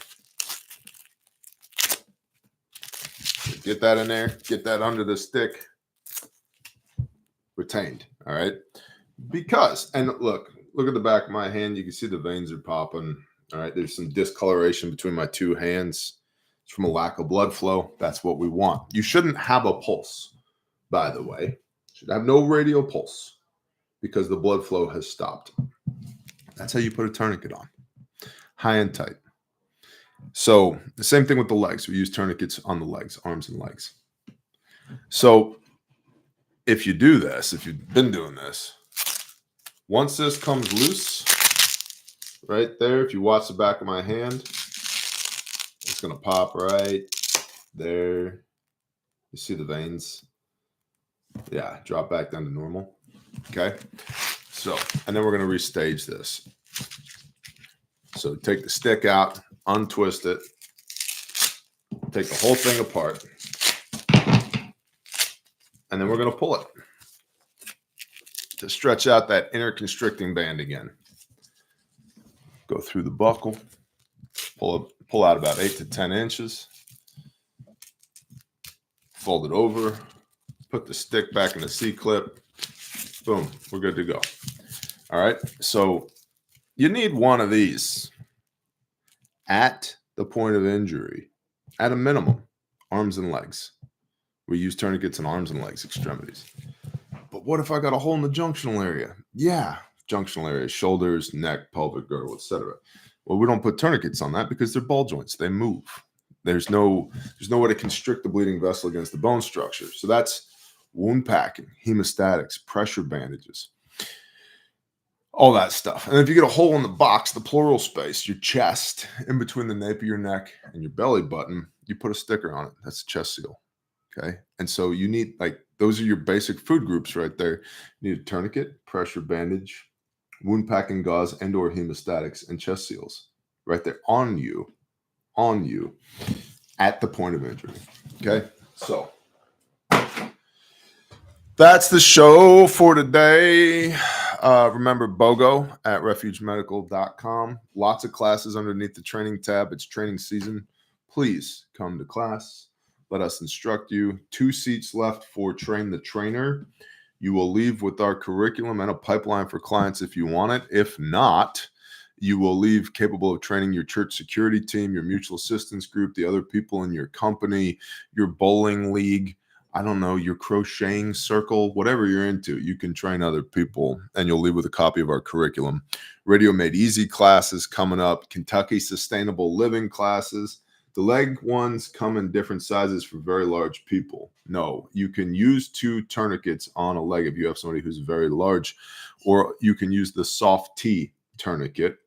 Get that in there. Get that under the stick. Retained. All right. Because, and look at the back of my hand. You can see the veins are popping. All right. There's some discoloration between my two hands. It's from a lack of blood flow. That's what we want. You shouldn't have a pulse, by the way. You should have no radial pulse because the blood flow has stopped. That's how you put a tourniquet on. High and tight. So the same thing with the legs. We use tourniquets on the legs, arms and legs. So if you do this, if you've been doing this, once this comes loose, right there, if you watch the back of my hand, it's going to pop right there. You see the veins? Yeah, drop back down to normal. Okay. So, and then we're going to restage this. So take the stick out, untwist it, take the whole thing apart, and then we're going to pull it to stretch out that inner constricting band again. Go through the buckle, pull out about 8 to 10 inches, fold it over, put the stick back in the C-clip. Boom, we're good to go. All right, so you need one of these at the point of injury, at a minimum, arms and legs. We use tourniquets in arms and legs, extremities. But what if I got a hole in the junctional area? Yeah, junctional area, shoulders, neck, pelvic girdle, etc. Well, we don't put tourniquets on that because they're ball joints. They move. There's no way to constrict the bleeding vessel against the bone structure. So that's wound packing, hemostatics, pressure bandages, all that stuff. And if you get a hole in the box, the pleural space, your chest, in between the nape of your neck and your belly button, you put a sticker on it. That's a chest seal. Okay. And so you need, like, those are your basic food groups right there. You need a tourniquet, pressure bandage, wound packing gauze, and or hemostatics and chest seals right there on you at the point of injury. Okay. So that's the show for today. Remember BOGO at refugemedical.com. Lots of classes underneath the training tab. It's training season. Please come to class. Let us instruct you. 2 seats left for Train the Trainer. You will leave with our curriculum and a pipeline for clients if you want it. If not, you will leave capable of training your church security team, your mutual assistance group, the other people in your company, your bowling league, I don't know, your crocheting circle, whatever you're into. You can train other people, and you'll leave with a copy of our curriculum. Radio Made Easy classes coming up, Kentucky Sustainable Living classes. The leg ones come in different sizes for very large people. No, you can use 2 tourniquets on a leg if you have somebody who's very large, or you can use the soft T tourniquet,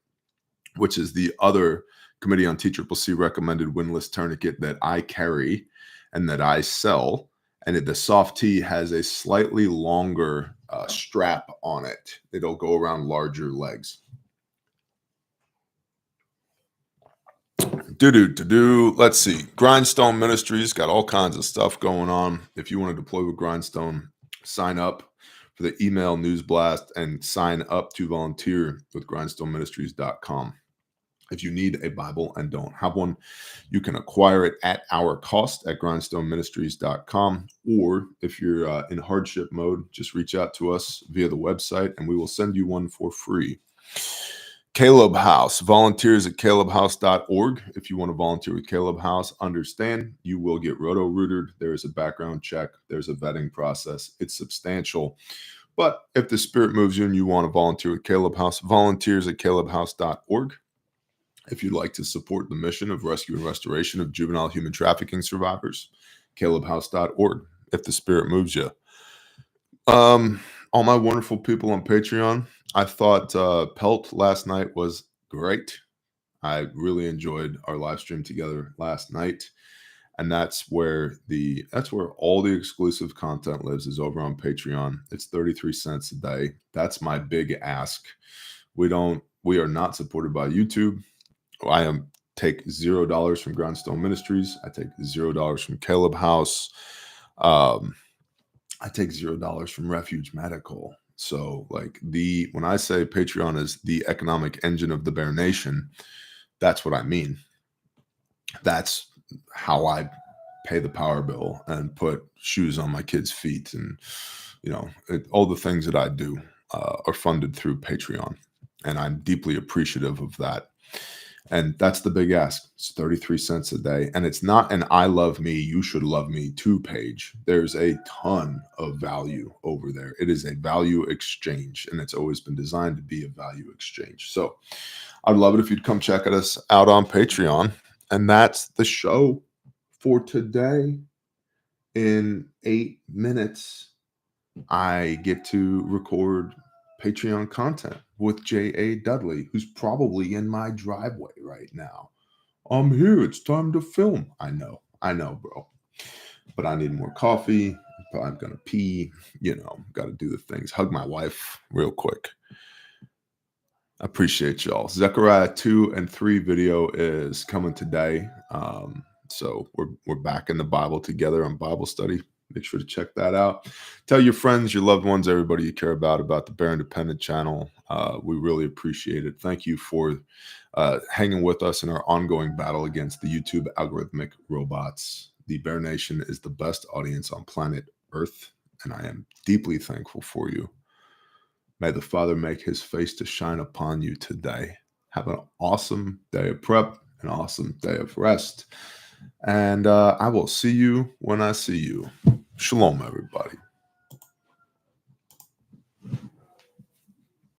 which is the other Committee on TCCC recommended windlass tourniquet that I carry and that I sell. And the soft T has a slightly longer strap on it. It'll go around larger legs. Let's see. Grindstone Ministries got all kinds of stuff going on. If you want to deploy with Grindstone, sign up for the email news blast and sign up to volunteer with grindstoneministries.com. If you need a Bible and don't have one, you can acquire it at our cost at grindstoneministries.com. Or if you're in hardship mode, just reach out to us via the website and we will send you one for free. Caleb House, volunteers at calebhouse.org. If you want to volunteer with Caleb House, understand you will get roto-rooted. There is a background check. There's a vetting process. It's substantial. But if the Spirit moves you and you want to volunteer with Caleb House, volunteers at calebhouse.org. If you'd like to support the mission of rescue and restoration of juvenile human trafficking survivors, calebhouse.org. If the Spirit moves you. All my wonderful people on Patreon, I thought Pelt last night was great. I really enjoyed our live stream together last night. And that's where all the exclusive content lives, is over on Patreon. It's 33 cents a day. That's my big ask. We are not supported by YouTube. I take $0 from Grindstone Ministries. I take $0 from Caleb House. I take $0 from Refuge Medical. So when I say Patreon is the economic engine of the Bear Nation, that's what I mean. That's how I pay the power bill and put shoes on my kids' feet, and all the things that I do are funded through Patreon, and I'm deeply appreciative of that. And that's the big ask. It's 33 cents a day. And it's not an I love me, you should love me too page. There's a ton of value over there. It is a value exchange, and it's always been designed to be a value exchange. So I'd love it if you'd come check us out on Patreon. And that's the show for today. In 8 minutes, I get to record Patreon content with J.A. Dudley, who's probably in my driveway right now. I'm here. It's time to film. I know, bro. But I need more coffee. I'm going to pee. Got to do the things. Hug my wife real quick. I appreciate y'all. Zechariah 2 and 3 video is coming today. So we're back in the Bible together on Bible study. Make sure to check that out. Tell your friends, your loved ones, everybody you care about the Bear Independent channel. We really appreciate it. Thank you for hanging with us in our ongoing battle against the YouTube algorithmic robots. The Bear Nation is the best audience on planet Earth, and I am deeply thankful for you. May the Father make his face to shine upon you today. Have an awesome day of prep, an awesome day of rest. And I will see you when I see you. Shalom, everybody.